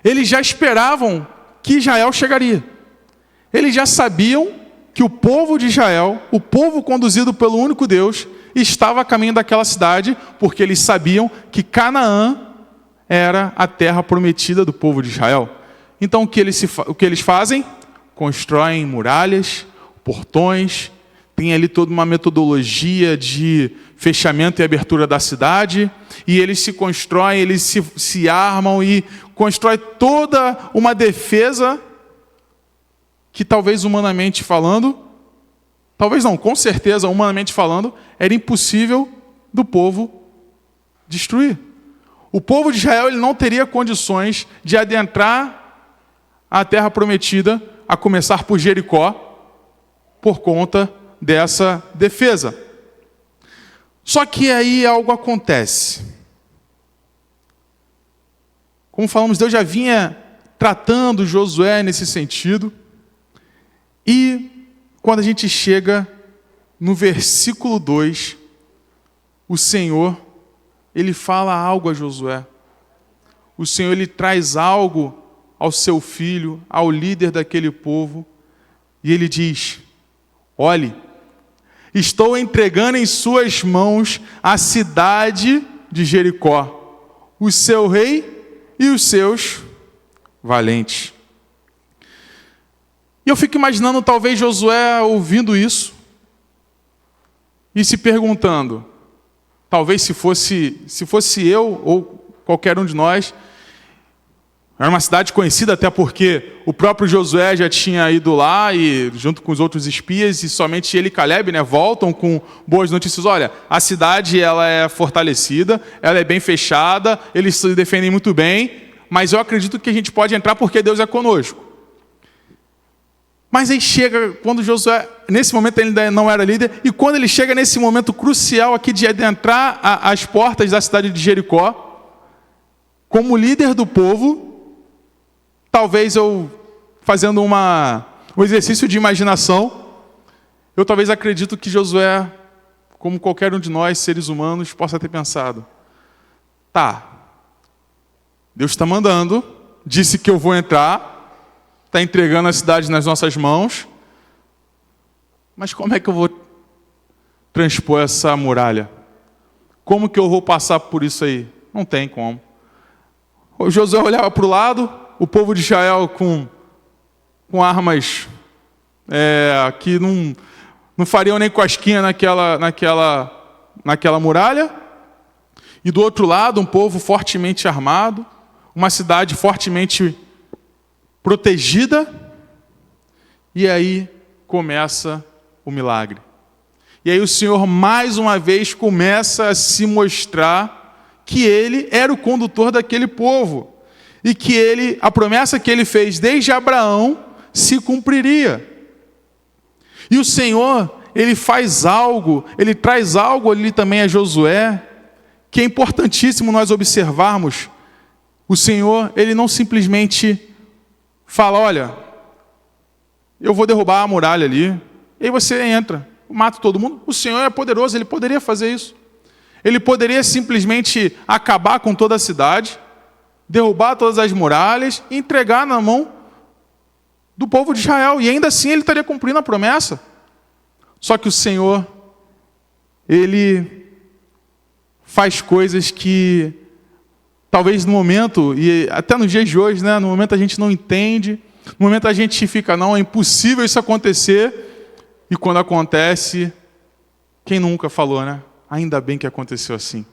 eles já esperavam que Israel chegaria. Eles já sabiam que o povo de Israel, o povo conduzido pelo único Deus, estava a caminho daquela cidade, porque eles sabiam que Canaã era a terra prometida do povo de Israel. Então o que eles fazem? Constroem muralhas, portões, tem ali toda uma metodologia de fechamento e abertura da cidade, e eles se constroem, eles se armam e constroem toda uma defesa que talvez humanamente falando, talvez não, com certeza humanamente falando, era impossível do povo destruir. O povo de Israel ele não teria condições de adentrar a terra prometida, a começar por Jericó, por conta dessa defesa. Só que aí algo acontece. Como falamos, Deus já vinha tratando Josué nesse sentido. E quando a gente chega no versículo 2, o Senhor, ele fala algo a Josué. O Senhor, ele traz algo ao seu filho, ao líder daquele povo, e ele diz: olhe, estou entregando em suas mãos a cidade de Jericó, o seu rei e os seus valentes. E eu fico imaginando talvez Josué ouvindo isso e se perguntando, talvez se fosse eu ou qualquer um de nós, era uma cidade conhecida até porque o próprio Josué já tinha ido lá e junto com os outros espias, e somente ele e Calebe, né, voltam com boas notícias. Olha, a cidade ela é fortalecida, ela é bem fechada, eles se defendem muito bem, mas eu acredito que a gente pode entrar porque Deus é conosco. Mas aí chega, quando Josué, nesse momento ele ainda não era líder, e quando ele chega nesse momento crucial aqui de adentrar as portas da cidade de Jericó, como líder do povo, talvez eu, fazendo um exercício de imaginação, eu talvez acredito que Josué, como qualquer um de nós, seres humanos, possa ter pensado: tá, Deus está mandando, disse que eu vou entrar, está entregando a cidade nas nossas mãos, mas como é que eu vou transpor essa muralha? Como que eu vou passar por isso aí? Não tem como. O Josué olhava para o lado, o povo de Israel com armas que não fariam nem cosquinha naquela muralha. E do outro lado, um povo fortemente armado, uma cidade fortemente protegida. E aí começa o milagre. E aí o Senhor, mais uma vez, começa a se mostrar que Ele era o condutor daquele povo. E que a promessa que Ele fez desde Abraão se cumpriria. E o Senhor, Ele faz algo, Ele traz algo ali também a Josué, que é importantíssimo nós observarmos. O Senhor, Ele não simplesmente fala: olha, eu vou derrubar a muralha ali, e aí você entra, mata todo mundo. O Senhor é poderoso, Ele poderia fazer isso. Ele poderia simplesmente acabar com toda a cidade, derrubar todas as muralhas e entregar na mão do povo de Israel. E ainda assim Ele estaria cumprindo a promessa. Só que o Senhor, Ele faz coisas que talvez no momento, e até nos dias de hoje, né, no momento a gente não entende, no momento a gente fica: não, é impossível isso acontecer. E quando acontece, quem nunca falou, né? Ainda bem que aconteceu assim.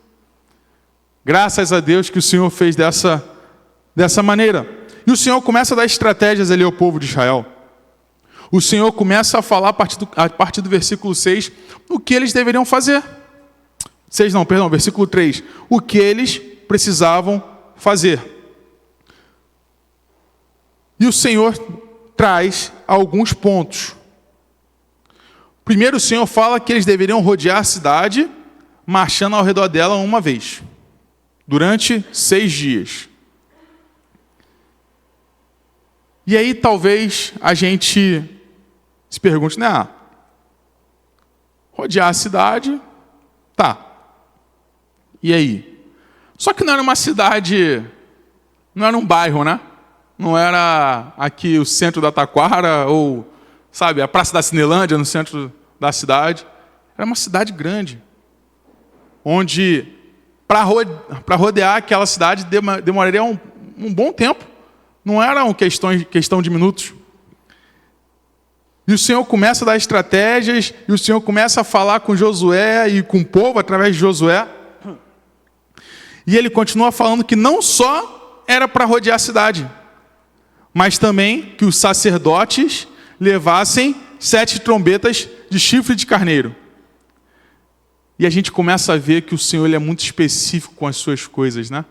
Graças a Deus que o Senhor fez dessa maneira. E o Senhor começa a dar estratégias ali ao povo de Israel. O Senhor começa a falar a partir do versículo 6 o que eles deveriam fazer. Versículo 3. O que eles precisavam fazer. E o Senhor traz alguns pontos. Primeiro, o Senhor fala que eles deveriam rodear a cidade, marchando ao redor dela uma vez, durante 6 dias. E aí talvez a gente se pergunte: né, rodear a cidade, tá, e aí? Só que não era uma cidade, não era um bairro, né? Não era aqui o centro da Taquara ou, sabe, a Praça da Cinelândia, no centro da cidade. Era uma cidade grande, onde para rodear aquela cidade demoraria um bom tempo. Não era uma questão de minutos. E o Senhor começa a dar estratégias, e o Senhor começa a falar com Josué e com o povo através de Josué. E Ele continua falando que não só era para rodear a cidade, mas também que os sacerdotes levassem 7 trombetas de chifre de carneiro. E a gente começa a ver que o Senhor, Ele é muito específico com as suas coisas, né?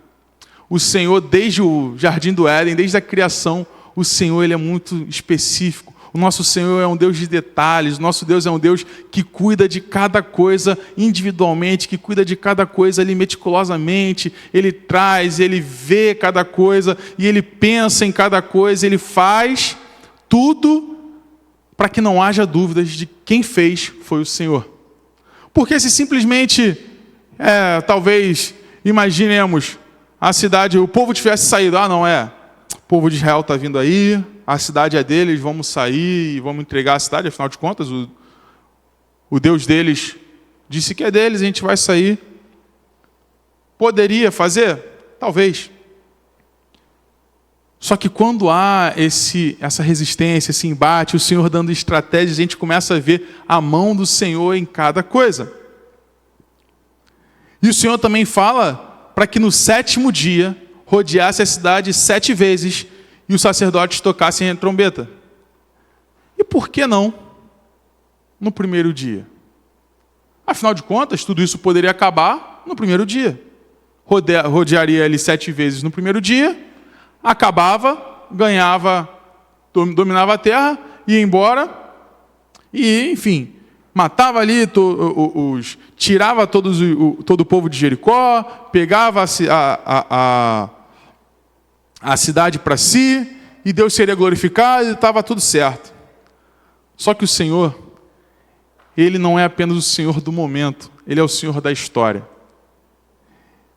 O Senhor, desde o Jardim do Éden, desde a criação, o Senhor, Ele é muito específico. O nosso Senhor é um Deus de detalhes, o nosso Deus é um Deus que cuida de cada coisa individualmente, que cuida de cada coisa ali meticulosamente. Ele traz, Ele vê cada coisa, e Ele pensa em cada coisa, Ele faz tudo para que não haja dúvidas de quem fez foi o Senhor. Porque se simplesmente, talvez, imaginemos, a cidade, o povo tivesse saído: o povo de Israel está vindo aí, a cidade é deles, vamos sair e vamos entregar a cidade, afinal de contas, o Deus deles disse que é deles, a gente vai sair. Poderia fazer? Talvez. Só que quando há essa resistência, esse embate, o Senhor dando estratégias, a gente começa a ver a mão do Senhor em cada coisa. E o Senhor também fala para que no 7º dia rodeasse a cidade 7 vezes e os sacerdotes tocassem a trombeta. E por que não no primeiro dia? Afinal de contas, tudo isso poderia acabar no primeiro dia. Rodearia ele 7 vezes no primeiro dia, acabava, ganhava, dominava a terra, ia embora e, enfim, matava ali, tirava todo o povo de Jericó, pegava a cidade para si e Deus seria glorificado e estava tudo certo. Só que o Senhor, Ele não é apenas o Senhor do momento, Ele é o Senhor da história.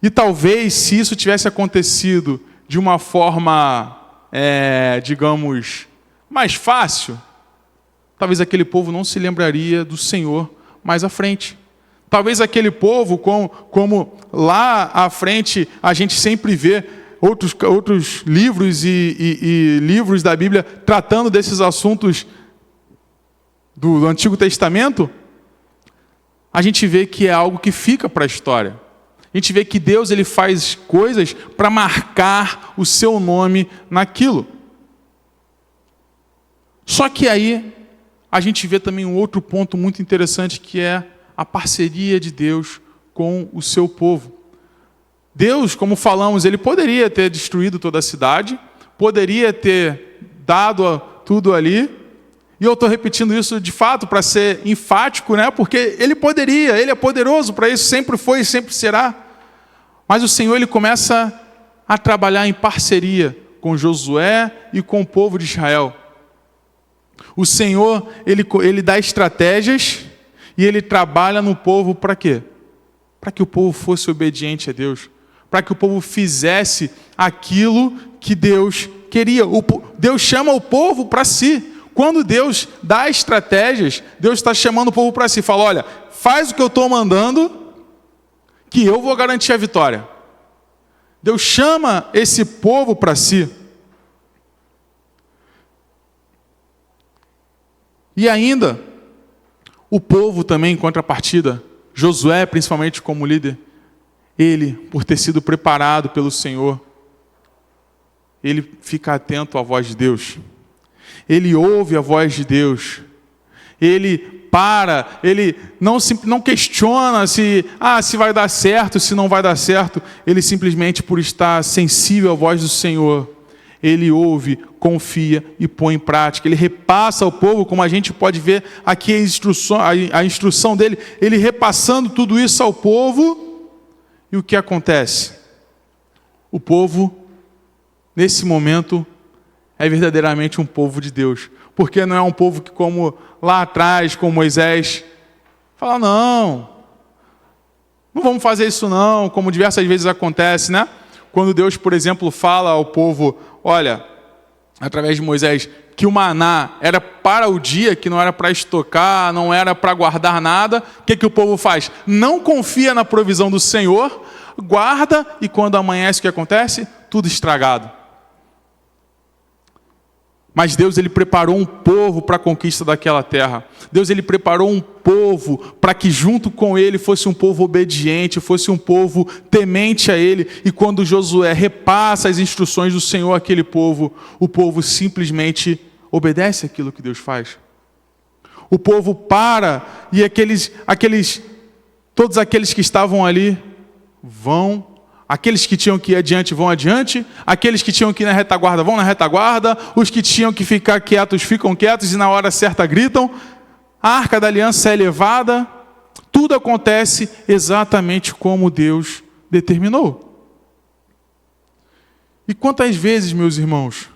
E talvez, se isso tivesse acontecido de uma forma, digamos, mais fácil, talvez aquele povo não se lembraria do Senhor mais à frente. Talvez aquele povo, como lá à frente a gente sempre vê outros livros e livros da Bíblia tratando desses assuntos do Antigo Testamento, a gente vê que é algo que fica para a história. A gente vê que Deus ele faz coisas para marcar o seu nome naquilo. Só que aí a gente vê também um outro ponto muito interessante, que é a parceria de Deus com o seu povo. Deus, como falamos, ele poderia ter destruído toda a cidade, poderia ter dado tudo ali, e eu estou repetindo isso de fato para ser enfático, né? Porque ele poderia, ele é poderoso para isso, sempre foi e sempre será. Mas o Senhor ele começa a trabalhar em parceria com Josué e com o povo de Israel. O Senhor ele dá estratégias e ele trabalha no povo para quê? Para que o povo fosse obediente a Deus, para que o povo fizesse aquilo que Deus queria. Deus chama o povo para si. Quando Deus dá estratégias, Deus está chamando o povo para si. Fala, olha, faz o que eu estou mandando, que eu vou garantir a vitória. Deus chama esse povo para si. E ainda, o povo também, em contrapartida, Josué, principalmente como líder, ele, por ter sido preparado pelo Senhor, ele fica atento à voz de Deus. Ele ouve a voz de Deus. Ele não questiona se vai dar certo, se não vai dar certo. Ele simplesmente, por estar sensível à voz do Senhor, ele ouve, confia e põe em prática. Ele repassa ao povo, como a gente pode ver aqui a instrução dele, ele repassando tudo isso ao povo. E o que acontece? O povo, nesse momento, é verdadeiramente um povo de Deus. Porque não é um povo que, como lá atrás, com Moisés, fala, não vamos fazer isso não, como diversas vezes acontece, né? Quando Deus, por exemplo, fala ao povo, olha, através de Moisés, que o maná era para o dia, que não era para estocar, não era para guardar nada, o que o povo faz? Não confia na provisão do Senhor, guarda, e quando amanhece, o que acontece? Tudo estragado. Mas Deus ele preparou um povo para a conquista daquela terra. Deus ele preparou um povo para que junto com ele fosse um povo obediente, fosse um povo temente a ele. E quando Josué repassa as instruções do Senhor àquele povo, o povo simplesmente obedece aquilo que Deus faz. O povo para e todos aqueles que estavam ali vão. Aqueles que tinham que ir adiante vão adiante, aqueles que tinham que ir na retaguarda vão na retaguarda, os que tinham que ficar quietos ficam quietos e na hora certa gritam. A arca da aliança é levada, tudo acontece exatamente como Deus determinou. E quantas vezes, meus irmãos,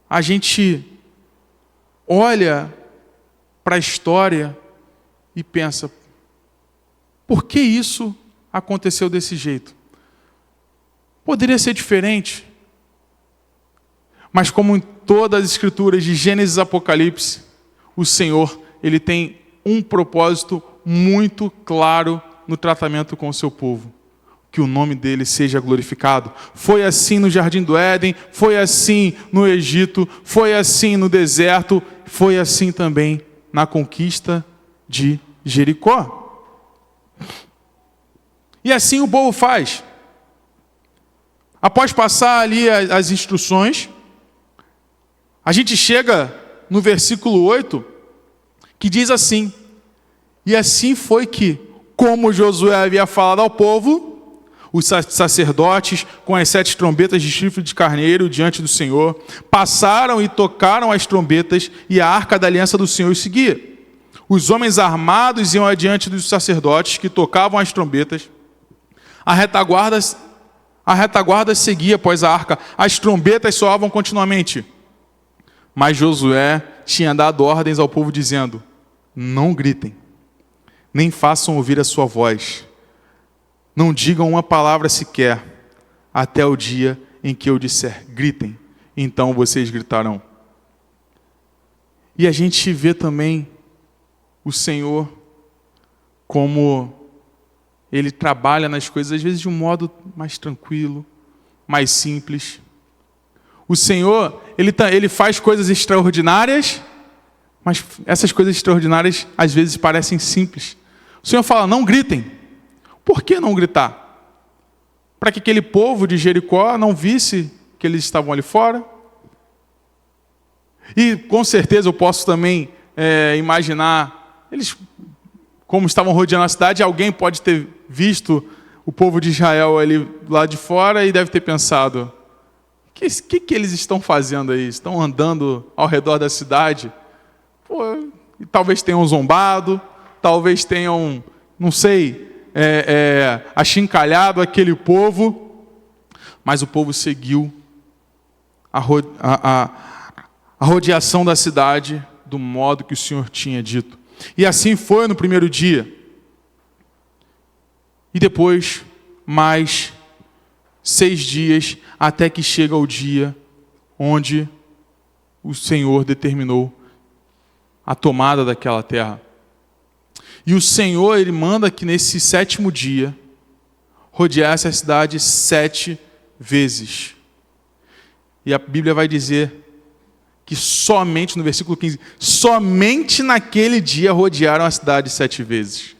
a gente olha para a história e pensa, por que isso aconteceu desse jeito? Poderia ser diferente. Mas como em todas as escrituras de Gênesis e Apocalipse, o Senhor, ele tem um propósito muito claro no tratamento com o seu povo. Que o nome dele seja glorificado. Foi assim no Jardim do Éden, foi assim no Egito, foi assim no deserto, foi assim também na conquista de Jericó. E assim o povo faz. Após passar ali as instruções, a gente chega no versículo 8, que diz assim, e assim foi que, como Josué havia falado ao povo, os sacerdotes, com as 7 trombetas de chifre de carneiro diante do Senhor, passaram e tocaram as trombetas, e a arca da aliança do Senhor os seguia. Os homens armados iam adiante dos sacerdotes que tocavam as trombetas. A retaguarda A retaguarda seguia após a arca. As trombetas soavam continuamente. Mas Josué tinha dado ordens ao povo dizendo: não gritem, nem façam ouvir a sua voz. Não digam uma palavra sequer, até o dia em que eu disser: gritem, então vocês gritarão. E a gente vê também o Senhor como Ele trabalha nas coisas, às vezes de um modo mais tranquilo, mais simples. O Senhor, Ele faz coisas extraordinárias, mas essas coisas extraordinárias às vezes parecem simples. O Senhor fala: não gritem. Por que não gritar? Para que aquele povo de Jericó não visse que eles estavam ali fora? E com certeza eu posso também imaginar, eles como estavam rodeando a cidade, alguém pode ter visto o povo de Israel ali lá de fora e deve ter pensado: o que eles estão fazendo aí? Estão andando ao redor da cidade? Pô, e talvez tenham zombado, talvez tenham, não sei, achincalhado aquele povo, mas o povo seguiu a rodeação da cidade do modo que o Senhor tinha dito. E assim foi no primeiro dia. E depois, mais 6 dias, até que chega o dia onde o Senhor determinou a tomada daquela terra. E o Senhor, Ele manda que nesse 7º dia, rodeasse a cidade 7 vezes. E a Bíblia vai dizer que somente, no versículo 15, somente naquele dia rodearam a cidade 7 vezes.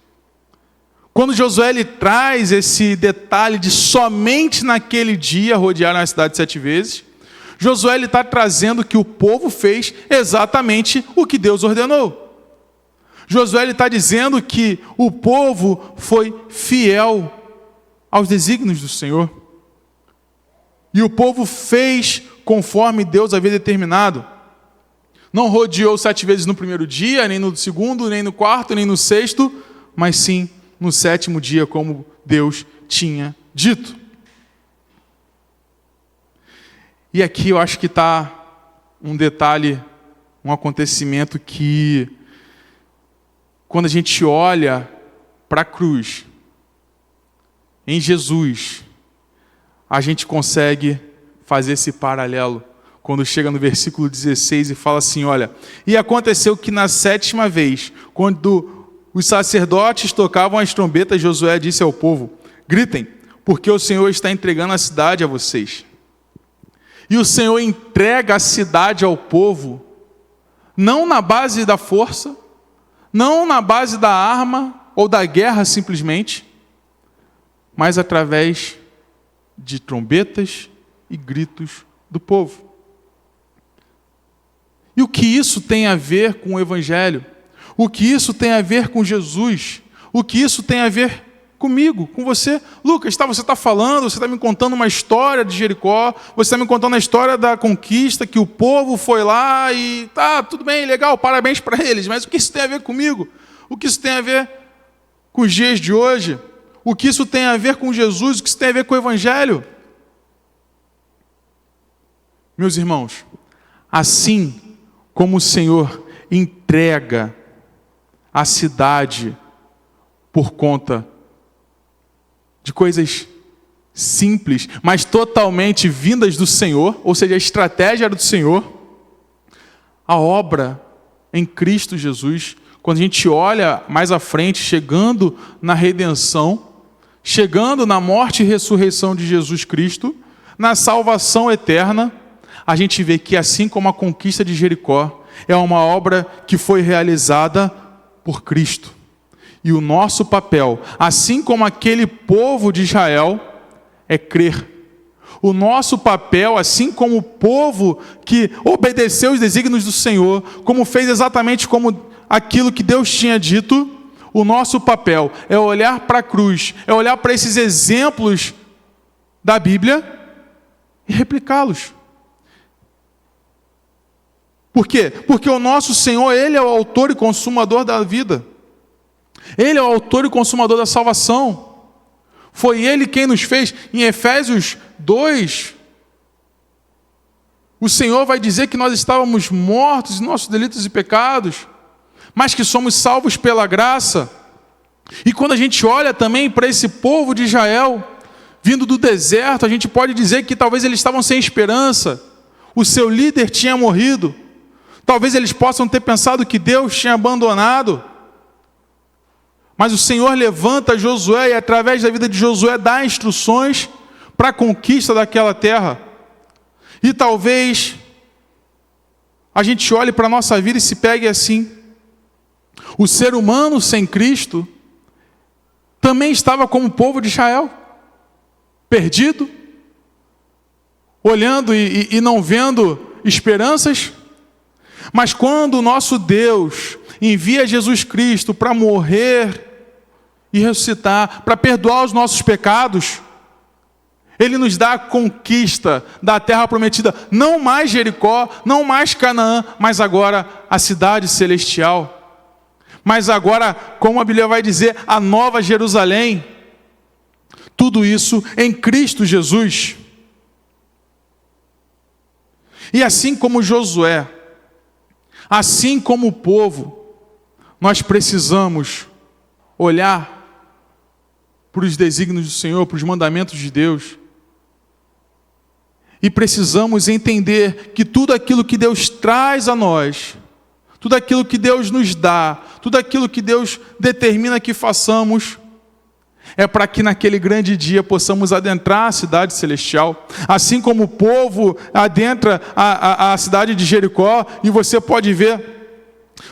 Quando Josué ele traz esse detalhe de somente naquele dia rodearam a cidade 7 vezes, Josué ele está trazendo que o povo fez exatamente o que Deus ordenou. Josué ele está dizendo que o povo foi fiel aos desígnios do Senhor. E o povo fez conforme Deus havia determinado. Não rodeou 7 vezes no primeiro dia, nem no segundo, nem no quarto, nem no 6º, mas sim no 7º dia, como Deus tinha dito. E aqui eu acho que está um detalhe, um acontecimento que, quando a gente olha para a cruz, em Jesus, a gente consegue fazer esse paralelo. Quando chega no versículo 16 e fala assim, olha: e aconteceu que na 7ª vez, quando os sacerdotes tocavam as trombetas, Josué disse ao povo: gritem, porque o Senhor está entregando a cidade a vocês. E o Senhor entrega a cidade ao povo, não na base da força, não na base da arma ou da guerra simplesmente, mas através de trombetas e gritos do povo. E o que isso tem a ver com o Evangelho? O que isso tem a ver com Jesus? O que isso tem a ver comigo, com você? Lucas, você está falando, você está me contando uma história de Jericó, você está me contando a história da conquista, que o povo foi lá e tudo bem, legal, parabéns para eles, mas o que isso tem a ver comigo? O que isso tem a ver com os dias de hoje? O que isso tem a ver com Jesus? O que isso tem a ver com o Evangelho? Meus irmãos, assim como o Senhor entrega a cidade por conta de coisas simples, mas totalmente vindas do Senhor, ou seja, a estratégia era do Senhor, a obra em Cristo Jesus, quando a gente olha mais à frente, chegando na redenção, chegando na morte e ressurreição de Jesus Cristo, na salvação eterna, a gente vê que, assim como a conquista de Jericó, é uma obra que foi realizada por Cristo. E o nosso papel, assim como aquele povo de Israel, é crer. O nosso papel, assim como o povo que obedeceu os desígnios do Senhor, como fez exatamente como aquilo que Deus tinha dito, o nosso papel é olhar para a cruz, é olhar para esses exemplos da Bíblia e replicá-los. Por quê? Porque o nosso Senhor, Ele é o autor e consumador da vida. Ele é o autor e consumador da salvação. Foi Ele quem nos fez. Em Efésios 2, o Senhor vai dizer que nós estávamos mortos em nossos delitos e pecados, mas que somos salvos pela graça. E quando a gente olha também para esse povo de Israel, vindo do deserto, a gente pode dizer que talvez eles estavam sem esperança, o seu líder tinha morrido, talvez eles possam ter pensado que Deus tinha abandonado, mas o Senhor levanta Josué e através da vida de Josué dá instruções para a conquista daquela terra. E talvez a gente olhe para a nossa vida e se pegue assim. O ser humano sem Cristo também estava como o povo de Israel, perdido, olhando e não vendo esperanças. Mas quando o nosso Deus envia Jesus Cristo para morrer e ressuscitar, para perdoar os nossos pecados, Ele nos dá a conquista da terra prometida, não mais Jericó, não mais Canaã, mas agora a cidade celestial. Mas agora, como a Bíblia vai dizer, a nova Jerusalém. Tudo isso em Cristo Jesus. E assim como Josué, assim como o povo, nós precisamos olhar para os desígnios do Senhor, para os mandamentos de Deus. E precisamos entender que tudo aquilo que Deus traz a nós, tudo aquilo que Deus nos dá, tudo aquilo que Deus determina que façamos, é para que naquele grande dia possamos adentrar a cidade celestial. Assim como o povo adentra a cidade de Jericó, e você pode ver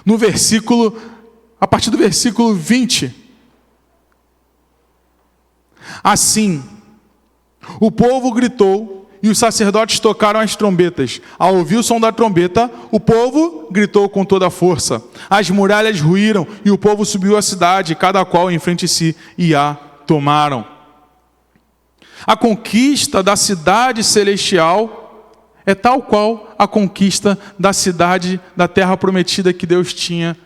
no versículo, a partir do versículo 20. Assim, o povo gritou, e os sacerdotes tocaram as trombetas. Ao ouvir o som da trombeta, o povo gritou com toda a força. As muralhas ruíram e o povo subiu à cidade, cada qual em frente de si, e a tomaram. A conquista da cidade celestial é tal qual a conquista da cidade, da terra prometida que Deus tinha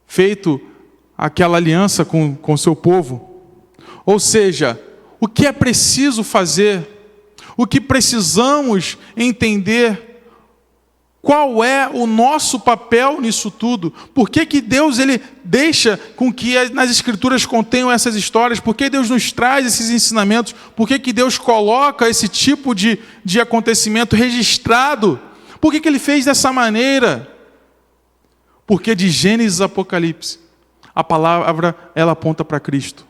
feito aquela aliança com o seu povo. Ou seja, o que é preciso fazer? O que precisamos entender, qual é o nosso papel nisso tudo? Por que Deus ele deixa com que nas Escrituras contenham essas histórias? Por que Deus nos traz esses ensinamentos? Por que Deus coloca esse tipo de acontecimento registrado? Por que Ele fez dessa maneira? Porque de Gênesis a Apocalipse, a palavra ela aponta para Cristo.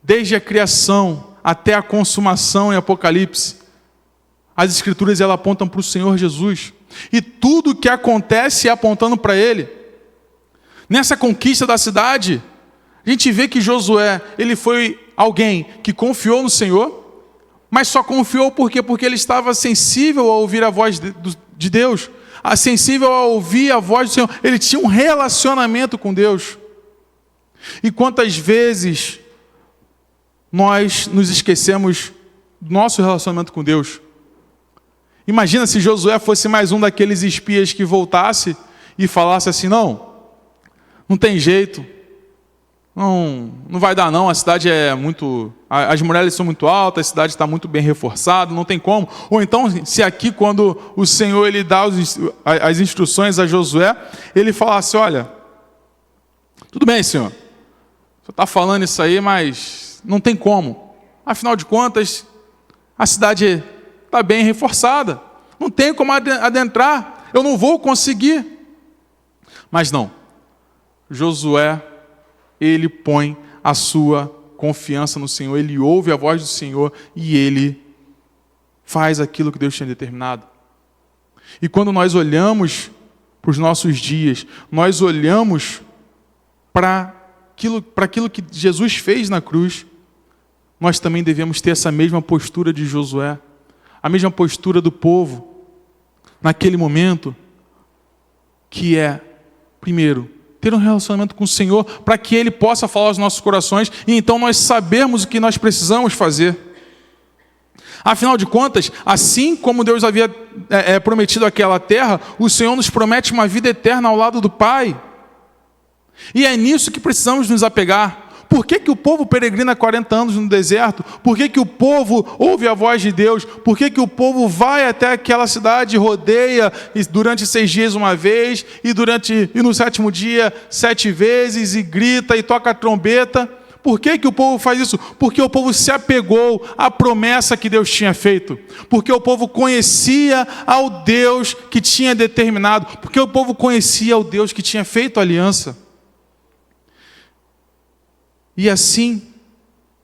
Desde a criação até a consumação em Apocalipse, as Escrituras elas apontam para o Senhor Jesus. E tudo que acontece é apontando para Ele. Nessa conquista da cidade, a gente vê que Josué, ele foi alguém que confiou no Senhor, mas só confiou por quê? Porque ele estava sensível a ouvir a voz de Deus, sensível a ouvir a voz do Senhor. Ele tinha um relacionamento com Deus. E quantas vezes nós nos esquecemos do nosso relacionamento com Deus? Imagina se Josué fosse mais um daqueles espias que voltasse e falasse assim, não tem jeito, não vai dar não, a cidade é muito, as muralhas são muito altas, a cidade está muito bem reforçada, não tem como. Ou então, se aqui quando o Senhor ele dá as instruções a Josué, ele falasse, olha, tudo bem, Senhor, você está falando isso aí, mas não tem como. Afinal de contas, a cidade está bem reforçada. Não tem como adentrar. Eu não vou conseguir. Mas não. Josué, ele põe a sua confiança no Senhor. Ele ouve a voz do Senhor e ele faz aquilo que Deus tinha determinado. E quando nós olhamos para os nossos dias, nós olhamos para aquilo que Jesus fez na cruz, nós também devemos ter essa mesma postura de Josué, a mesma postura do povo, naquele momento, que é, primeiro, ter um relacionamento com o Senhor, para que Ele possa falar aos nossos corações, e então nós sabermos o que nós precisamos fazer. Afinal de contas, assim como Deus havia prometido aquela terra, o Senhor nos promete uma vida eterna ao lado do Pai. E é nisso que precisamos nos apegar. Por que o povo peregrina 40 anos no deserto? Por que o povo ouve a voz de Deus? Por que o povo vai até aquela cidade, rodeia durante 6 dias uma vez, e no 7º dia 7 vezes, e grita e toca a trombeta? Por que o povo faz isso? Porque o povo se apegou à promessa que Deus tinha feito. Porque o povo conhecia ao Deus que tinha determinado. Porque o povo conhecia o Deus que tinha feito a aliança. E assim,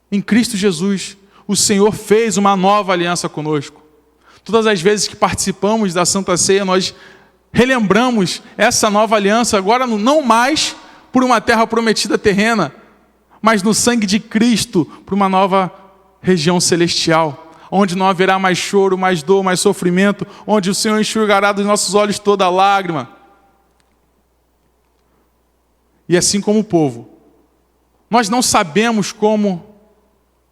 em Cristo Jesus, o Senhor fez uma nova aliança conosco. Todas as vezes que participamos da Santa Ceia, nós relembramos essa nova aliança, agora não mais por uma terra prometida terrena, mas no sangue de Cristo, para uma nova região celestial, onde não haverá mais choro, mais dor, mais sofrimento, onde o Senhor enxugará dos nossos olhos toda lágrima. E assim como o povo, nós não sabemos como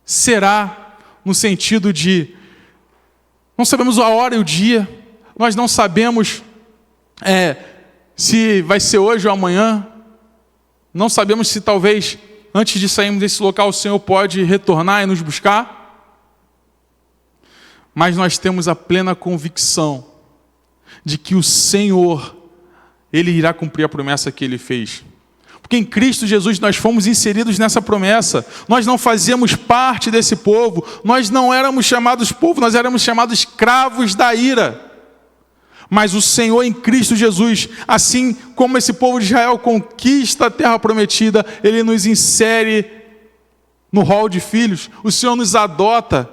será, no sentido de, não sabemos a hora e o dia, nós não sabemos se vai ser hoje ou amanhã, não sabemos se talvez antes de sairmos desse local, o Senhor pode retornar e nos buscar. Mas nós temos a plena convicção de que o Senhor, Ele irá cumprir a promessa que Ele fez. Porque em Cristo Jesus nós fomos inseridos nessa promessa. Nós não fazíamos parte desse povo. Nós não éramos chamados povo, nós éramos chamados escravos da ira. Mas o Senhor em Cristo Jesus, assim como esse povo de Israel conquista a terra prometida, Ele nos insere no rol de filhos, o Senhor nos adota,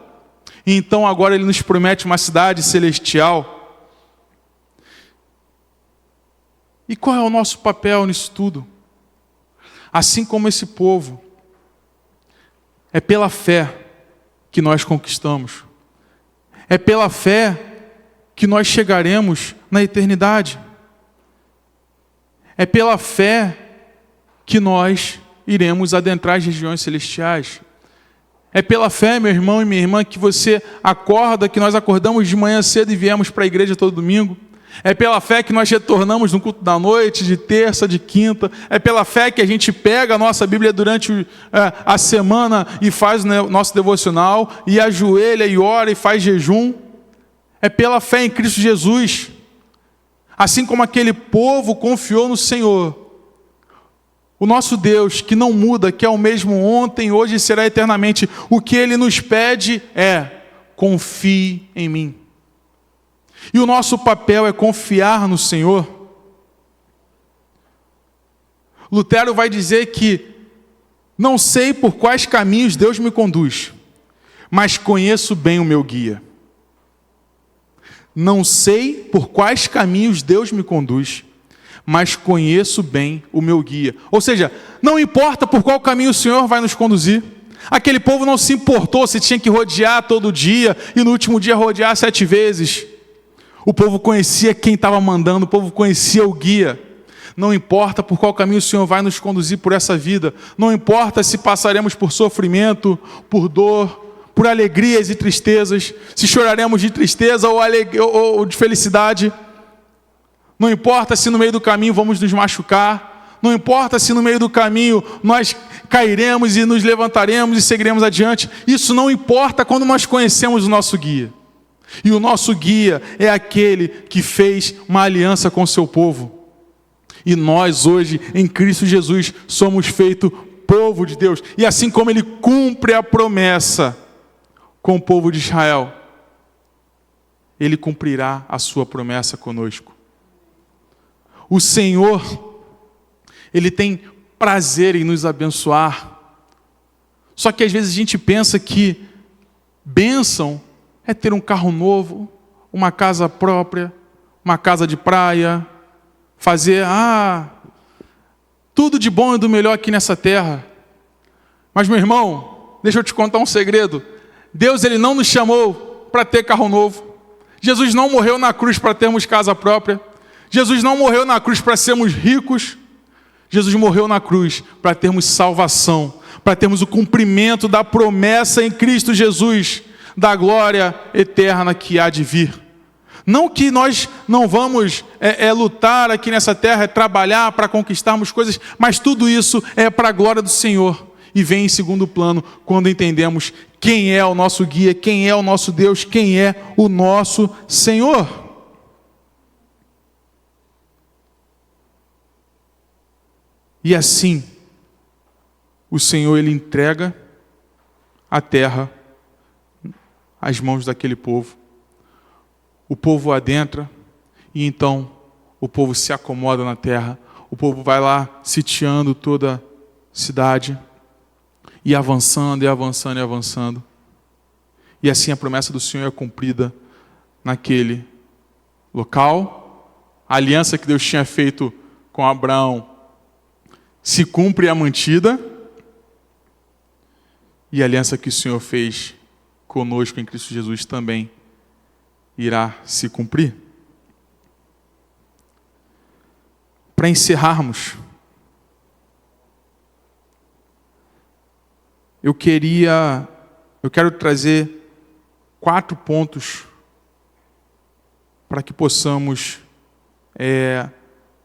e então agora Ele nos promete uma cidade celestial. E qual é o nosso papel nisso tudo? Assim como esse povo, é pela fé que nós conquistamos, é pela fé que nós chegaremos na eternidade. É pela fé que nós iremos adentrar as regiões celestiais. É pela fé, meu irmão e minha irmã, que você acorda, que nós acordamos de manhã cedo e viemos para a igreja todo domingo. É pela fé que nós retornamos no culto da noite, de terça, de quinta. É pela fé que a gente pega a nossa Bíblia durante a semana e faz o nosso devocional, e ajoelha e ora e faz jejum. É pela fé em Cristo Jesus. Assim como aquele povo confiou no Senhor, o nosso Deus, que não muda, que é o mesmo ontem, hoje e será eternamente, o que Ele nos pede é: confie em mim. E o nosso papel é confiar no Senhor. Lutero vai dizer que não sei por quais caminhos Deus me conduz, mas conheço bem o meu guia. Não sei por quais caminhos Deus me conduz, mas conheço bem o meu guia. Ou seja, não importa por qual caminho o Senhor vai nos conduzir. Aquele povo não se importou se tinha que rodear todo dia e no último dia rodear 7 vezes. O povo conhecia quem estava mandando, o povo conhecia o guia. Não importa por qual caminho o Senhor vai nos conduzir por essa vida. Não importa se passaremos por sofrimento, por dor, por alegrias e tristezas, se choraremos de tristeza ou de felicidade. Não importa se no meio do caminho vamos nos machucar. Não importa se no meio do caminho nós cairemos e nos levantaremos e seguiremos adiante. Isso não importa quando nós conhecemos o nosso guia. E o nosso guia é aquele que fez uma aliança com o seu povo. E nós hoje, em Cristo Jesus, somos feito povo de Deus. E assim como Ele cumpre a promessa com o povo de Israel, Ele cumprirá a sua promessa conosco. O Senhor, Ele tem prazer em nos abençoar. Só que às vezes a gente pensa que bênção é ter um carro novo, uma casa própria, uma casa de praia, fazer tudo de bom e do melhor aqui nessa terra. Mas, meu irmão, deixa eu te contar um segredo. Deus, Ele não nos chamou para ter carro novo. Jesus não morreu na cruz para termos casa própria. Jesus não morreu na cruz para sermos ricos. Jesus morreu na cruz para termos salvação, para termos o cumprimento da promessa em Cristo Jesus, da glória eterna que há de vir. Não que nós não vamos lutar aqui nessa terra, trabalhar para conquistarmos coisas, mas tudo isso é para a glória do Senhor. e vem em segundo plano quando entendemos quem é o nosso guia, quem é o nosso Deus, quem é o nosso Senhor. E assim, o Senhor, Ele entrega a terra às mãos daquele povo. O povo adentra e então o povo se acomoda na terra. O povo vai lá sitiando toda a cidade e avançando, e avançando, e avançando. E assim a promessa do Senhor é cumprida naquele local. A aliança que Deus tinha feito com Abraão se cumpre e é mantida. E a aliança que o Senhor fez conosco em Cristo Jesus também irá se cumprir. Para encerrarmos, eu quero trazer 4 pontos para que possamos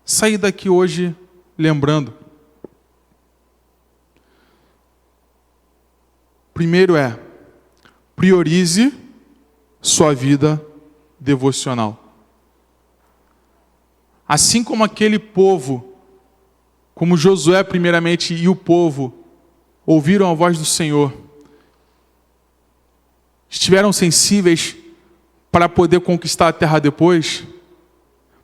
sair daqui hoje lembrando. Primeiro priorize sua vida devocional. Assim como aquele povo, como Josué primeiramente e o povo, ouviram a voz do Senhor, estiveram sensíveis para poder conquistar a terra depois,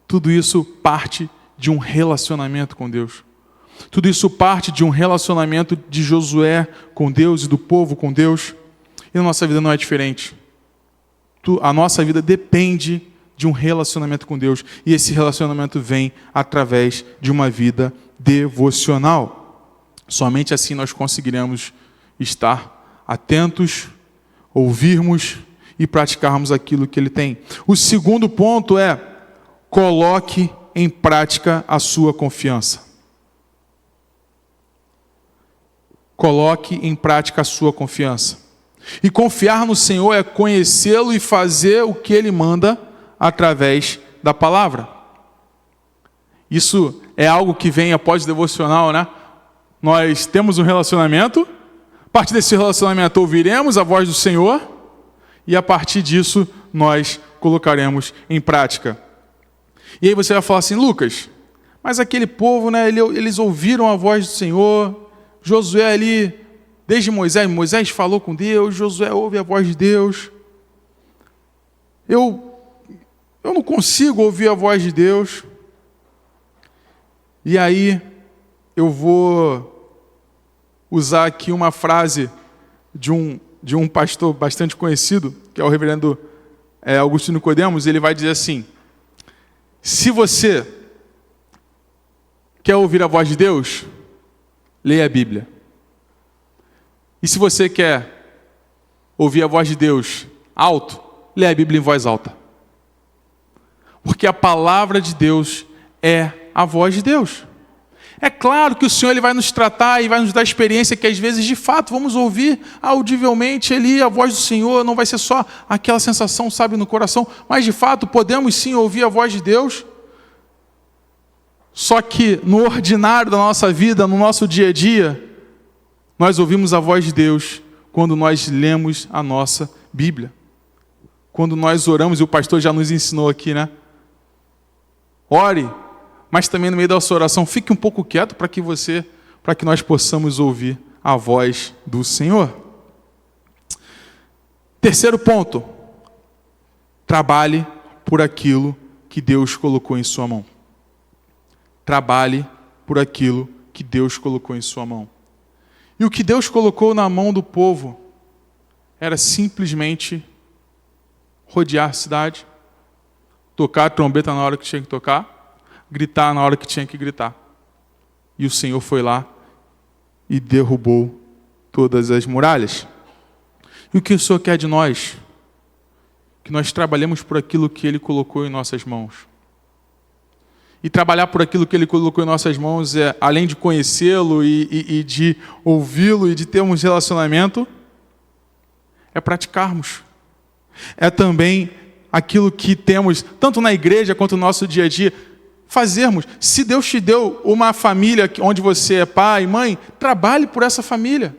tudo isso parte de um relacionamento com Deus. Tudo isso parte de um relacionamento de Josué com Deus e do povo com Deus. E a nossa vida não é diferente. A nossa vida depende de um relacionamento com Deus. E esse relacionamento vem através de uma vida devocional. Somente assim nós conseguiremos estar atentos, ouvirmos e praticarmos aquilo que Ele tem. O segundo ponto coloque em prática a sua confiança. Coloque em prática a sua confiança. E confiar no Senhor é conhecê-lo e fazer o que Ele manda através da palavra. Isso é algo que vem após o devocional, né? Nós temos um relacionamento, a partir desse relacionamento ouviremos a voz do Senhor e a partir disso nós colocaremos em prática. E aí você vai falar assim, Lucas, mas aquele povo, né, eles ouviram a voz do Senhor, Josué ali, desde Moisés falou com Deus, Josué ouve a voz de Deus. Eu não consigo ouvir a voz de Deus. E aí eu vou usar aqui uma frase de um pastor bastante conhecido, que é o reverendo Augusto Nicodemos. Ele vai dizer assim, se você quer ouvir a voz de Deus, leia a Bíblia. E se você quer ouvir a voz de Deus alto, leia a Bíblia em voz alta. Porque a palavra de Deus é a voz de Deus. É claro que o Senhor Ele vai nos tratar e vai nos dar experiência que às vezes, de fato, vamos ouvir audivelmente ali a voz do Senhor, não vai ser só aquela sensação, sabe, no coração, mas de fato podemos sim ouvir a voz de Deus. Só que no ordinário da nossa vida, no nosso dia a dia, nós ouvimos a voz de Deus quando nós lemos a nossa Bíblia. Quando nós oramos, e o pastor já nos ensinou aqui, né? Ore, mas também no meio da sua oração, fique um pouco quieto para que nós possamos ouvir a voz do Senhor. Terceiro ponto, trabalhe por aquilo que Deus colocou em sua mão. Trabalhe por aquilo que Deus colocou em sua mão. E o que Deus colocou na mão do povo era simplesmente rodear a cidade, tocar a trombeta na hora que tinha que tocar, gritar na hora que tinha que gritar. E o Senhor foi lá e derrubou todas as muralhas. E o que o Senhor quer de nós? Que nós trabalhemos por aquilo que Ele colocou em nossas mãos. E trabalhar por aquilo que Ele colocou em nossas mãos é, além de conhecê-lo e de ouvi-lo e de termos relacionamento, é praticarmos. É também aquilo que temos, tanto na igreja quanto no nosso dia a dia, fazermos. Se Deus te deu uma família onde você é pai, mãe, trabalhe por essa família.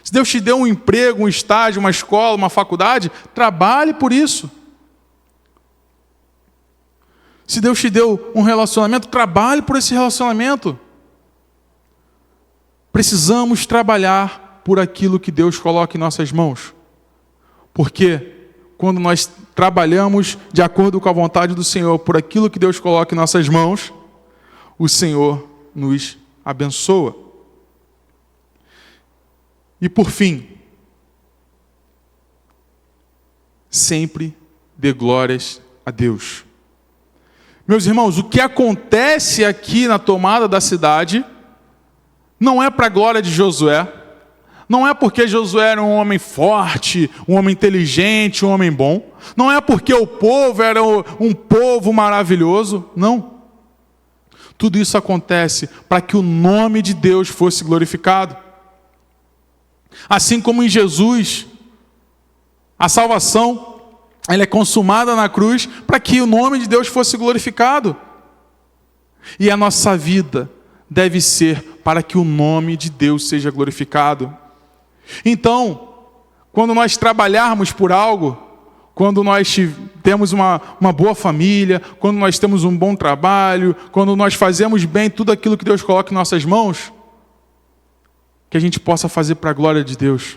Se Deus te deu um emprego, um estágio, uma escola, uma faculdade, trabalhe por isso. Se Deus te deu um relacionamento, trabalhe por esse relacionamento. Precisamos trabalhar por aquilo que Deus coloca em nossas mãos. Porque quando nós trabalhamos de acordo com a vontade do Senhor, por aquilo que Deus coloca em nossas mãos, o Senhor nos abençoa. E por fim, sempre dê glórias a Deus. Meus irmãos, o que acontece aqui na tomada da cidade não é para a glória de Josué, não é porque Josué era um homem forte, um homem inteligente, um homem bom, não é porque o povo era um povo maravilhoso, não. Tudo isso acontece para que o nome de Deus fosse glorificado. Assim como em Jesus, a salvação ela é consumada na cruz para que o nome de Deus fosse glorificado. E a nossa vida deve ser para que o nome de Deus seja glorificado. Então, quando nós trabalharmos por algo, quando nós temos uma boa família, quando nós temos um bom trabalho, quando nós fazemos bem tudo aquilo que Deus coloca em nossas mãos, que a gente possa fazer para a glória de Deus.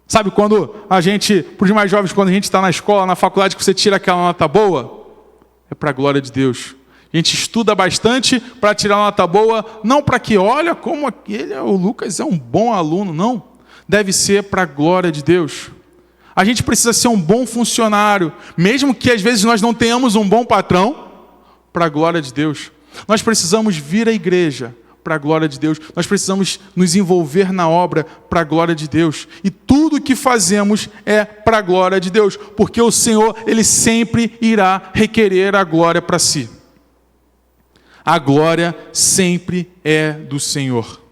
Sabe quando a gente, para os mais jovens, quando a gente está na escola, na faculdade, que você tira aquela nota boa? É para a glória de Deus. A gente estuda bastante para tirar nota boa, não para que, olha como o Lucas é um bom aluno, não. Deve ser para a glória de Deus. A gente precisa ser um bom funcionário, mesmo que às vezes nós não tenhamos um bom patrão, para a glória de Deus. Nós precisamos vir à igreja para a glória de Deus. Nós precisamos nos envolver na obra para a glória de Deus. E tudo o que fazemos é para a glória de Deus, porque o Senhor, Ele sempre irá requerer a glória para si. A glória sempre é do Senhor.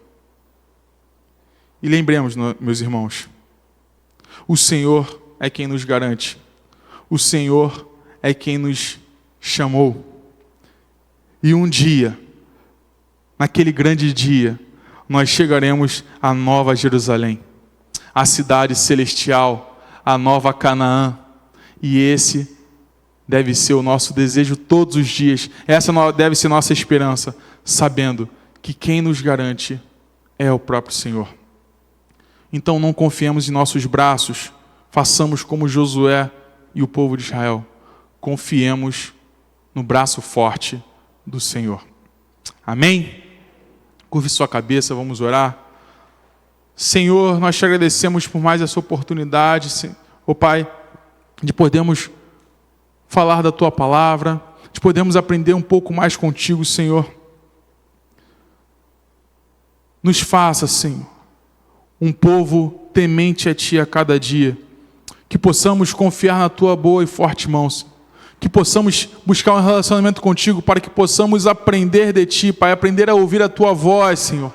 E lembremos, meus irmãos, o Senhor é quem nos garante. O Senhor é quem nos chamou. E um dia, naquele grande dia, nós chegaremos à Nova Jerusalém, à cidade celestial, à Nova Canaã. E esse deve ser o nosso desejo todos os dias. Essa deve ser nossa esperança, sabendo que quem nos garante é o próprio Senhor. Então não confiemos em nossos braços, façamos como Josué e o povo de Israel. Confiemos no braço forte do Senhor. Amém? Curve sua cabeça, vamos orar. Senhor, nós te agradecemos por mais essa oportunidade, ó Pai, de podermos falar da Tua palavra, de podermos aprender um pouco mais contigo, Senhor. Nos faça, Senhor, um povo temente a Ti a cada dia, que possamos confiar na Tua boa e forte mão, Senhor. Que possamos buscar um relacionamento contigo para que possamos aprender de Ti, Pai, aprender a ouvir a Tua voz, Senhor.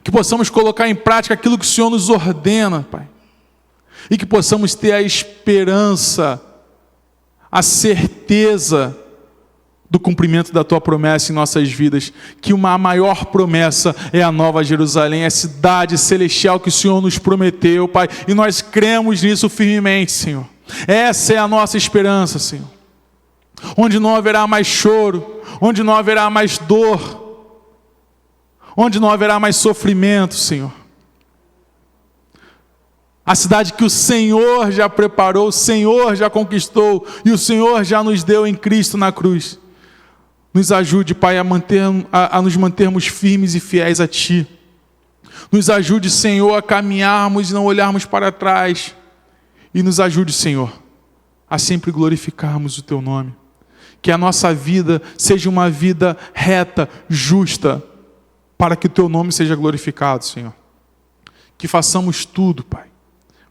Que possamos colocar em prática aquilo que o Senhor nos ordena, Pai. E que possamos ter a esperança, a certeza do cumprimento da Tua promessa em nossas vidas, que a maior promessa é a Nova Jerusalém, a cidade celestial que o Senhor nos prometeu, Pai, e nós cremos nisso firmemente, Senhor. Essa é a nossa esperança, Senhor. Onde não haverá mais choro, onde não haverá mais dor, onde não haverá mais sofrimento, Senhor. A cidade que o Senhor já preparou, o Senhor já conquistou e o Senhor já nos deu em Cristo na cruz. Nos ajude, Pai, a nos mantermos firmes e fiéis a Ti. Nos ajude, Senhor, a caminharmos e não olharmos para trás. E nos ajude, Senhor, a sempre glorificarmos o Teu nome. Que a nossa vida seja uma vida reta, justa, para que o Teu nome seja glorificado, Senhor. Que façamos tudo, Pai,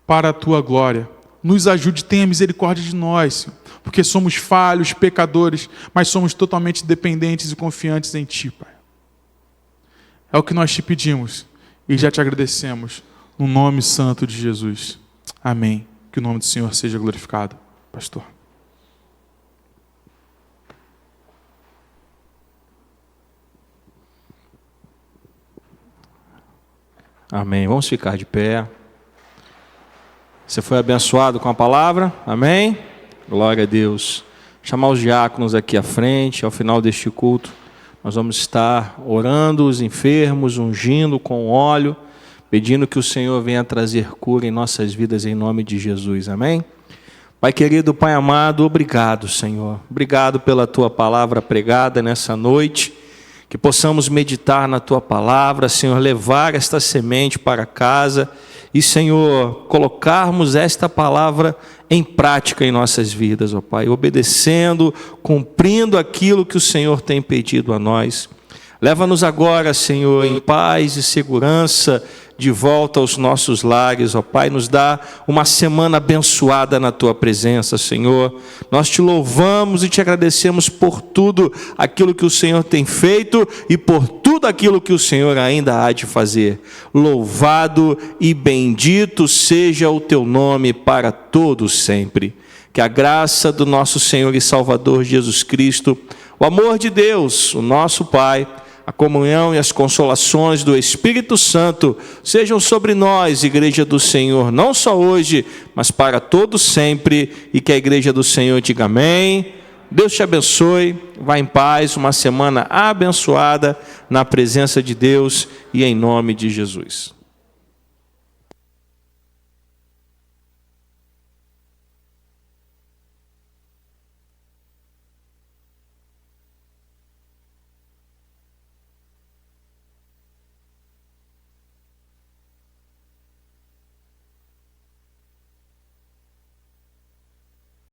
para a Tua glória. Nos ajude, tenha misericórdia de nós, Senhor, porque somos falhos, pecadores, mas somos totalmente dependentes e confiantes em Ti, Pai. É o que nós Te pedimos e já Te agradecemos, no nome santo de Jesus. Amém. Que o nome do Senhor seja glorificado, pastor. Amém. Vamos ficar de pé. Você foi abençoado com a palavra? Amém? Glória a Deus. Chamar os diáconos aqui à frente, ao final deste culto. Nós vamos estar orando os enfermos, ungindo com óleo, pedindo que o Senhor venha trazer cura em nossas vidas, em nome de Jesus. Amém? Pai querido, Pai amado, obrigado, Senhor. Obrigado pela Tua palavra pregada nessa noite. Que possamos meditar na Tua palavra, Senhor, levar esta semente para casa e, Senhor, colocarmos esta palavra em prática em nossas vidas, ó Pai, obedecendo, cumprindo aquilo que o Senhor tem pedido a nós. Leva-nos agora, Senhor, em paz e segurança, de volta aos nossos lares, ó Pai, nos dá uma semana abençoada na Tua presença, Senhor. Nós Te louvamos e Te agradecemos por tudo aquilo que o Senhor tem feito e por tudo aquilo que o Senhor ainda há de fazer. Louvado e bendito seja o Teu nome para todos sempre. Que a graça do nosso Senhor e Salvador Jesus Cristo, o amor de Deus, o nosso Pai, a comunhão e as consolações do Espírito Santo sejam sobre nós, Igreja do Senhor, não só hoje, mas para todos sempre, e que a Igreja do Senhor diga amém. Deus te abençoe, vá em paz, uma semana abençoada na presença de Deus e em nome de Jesus.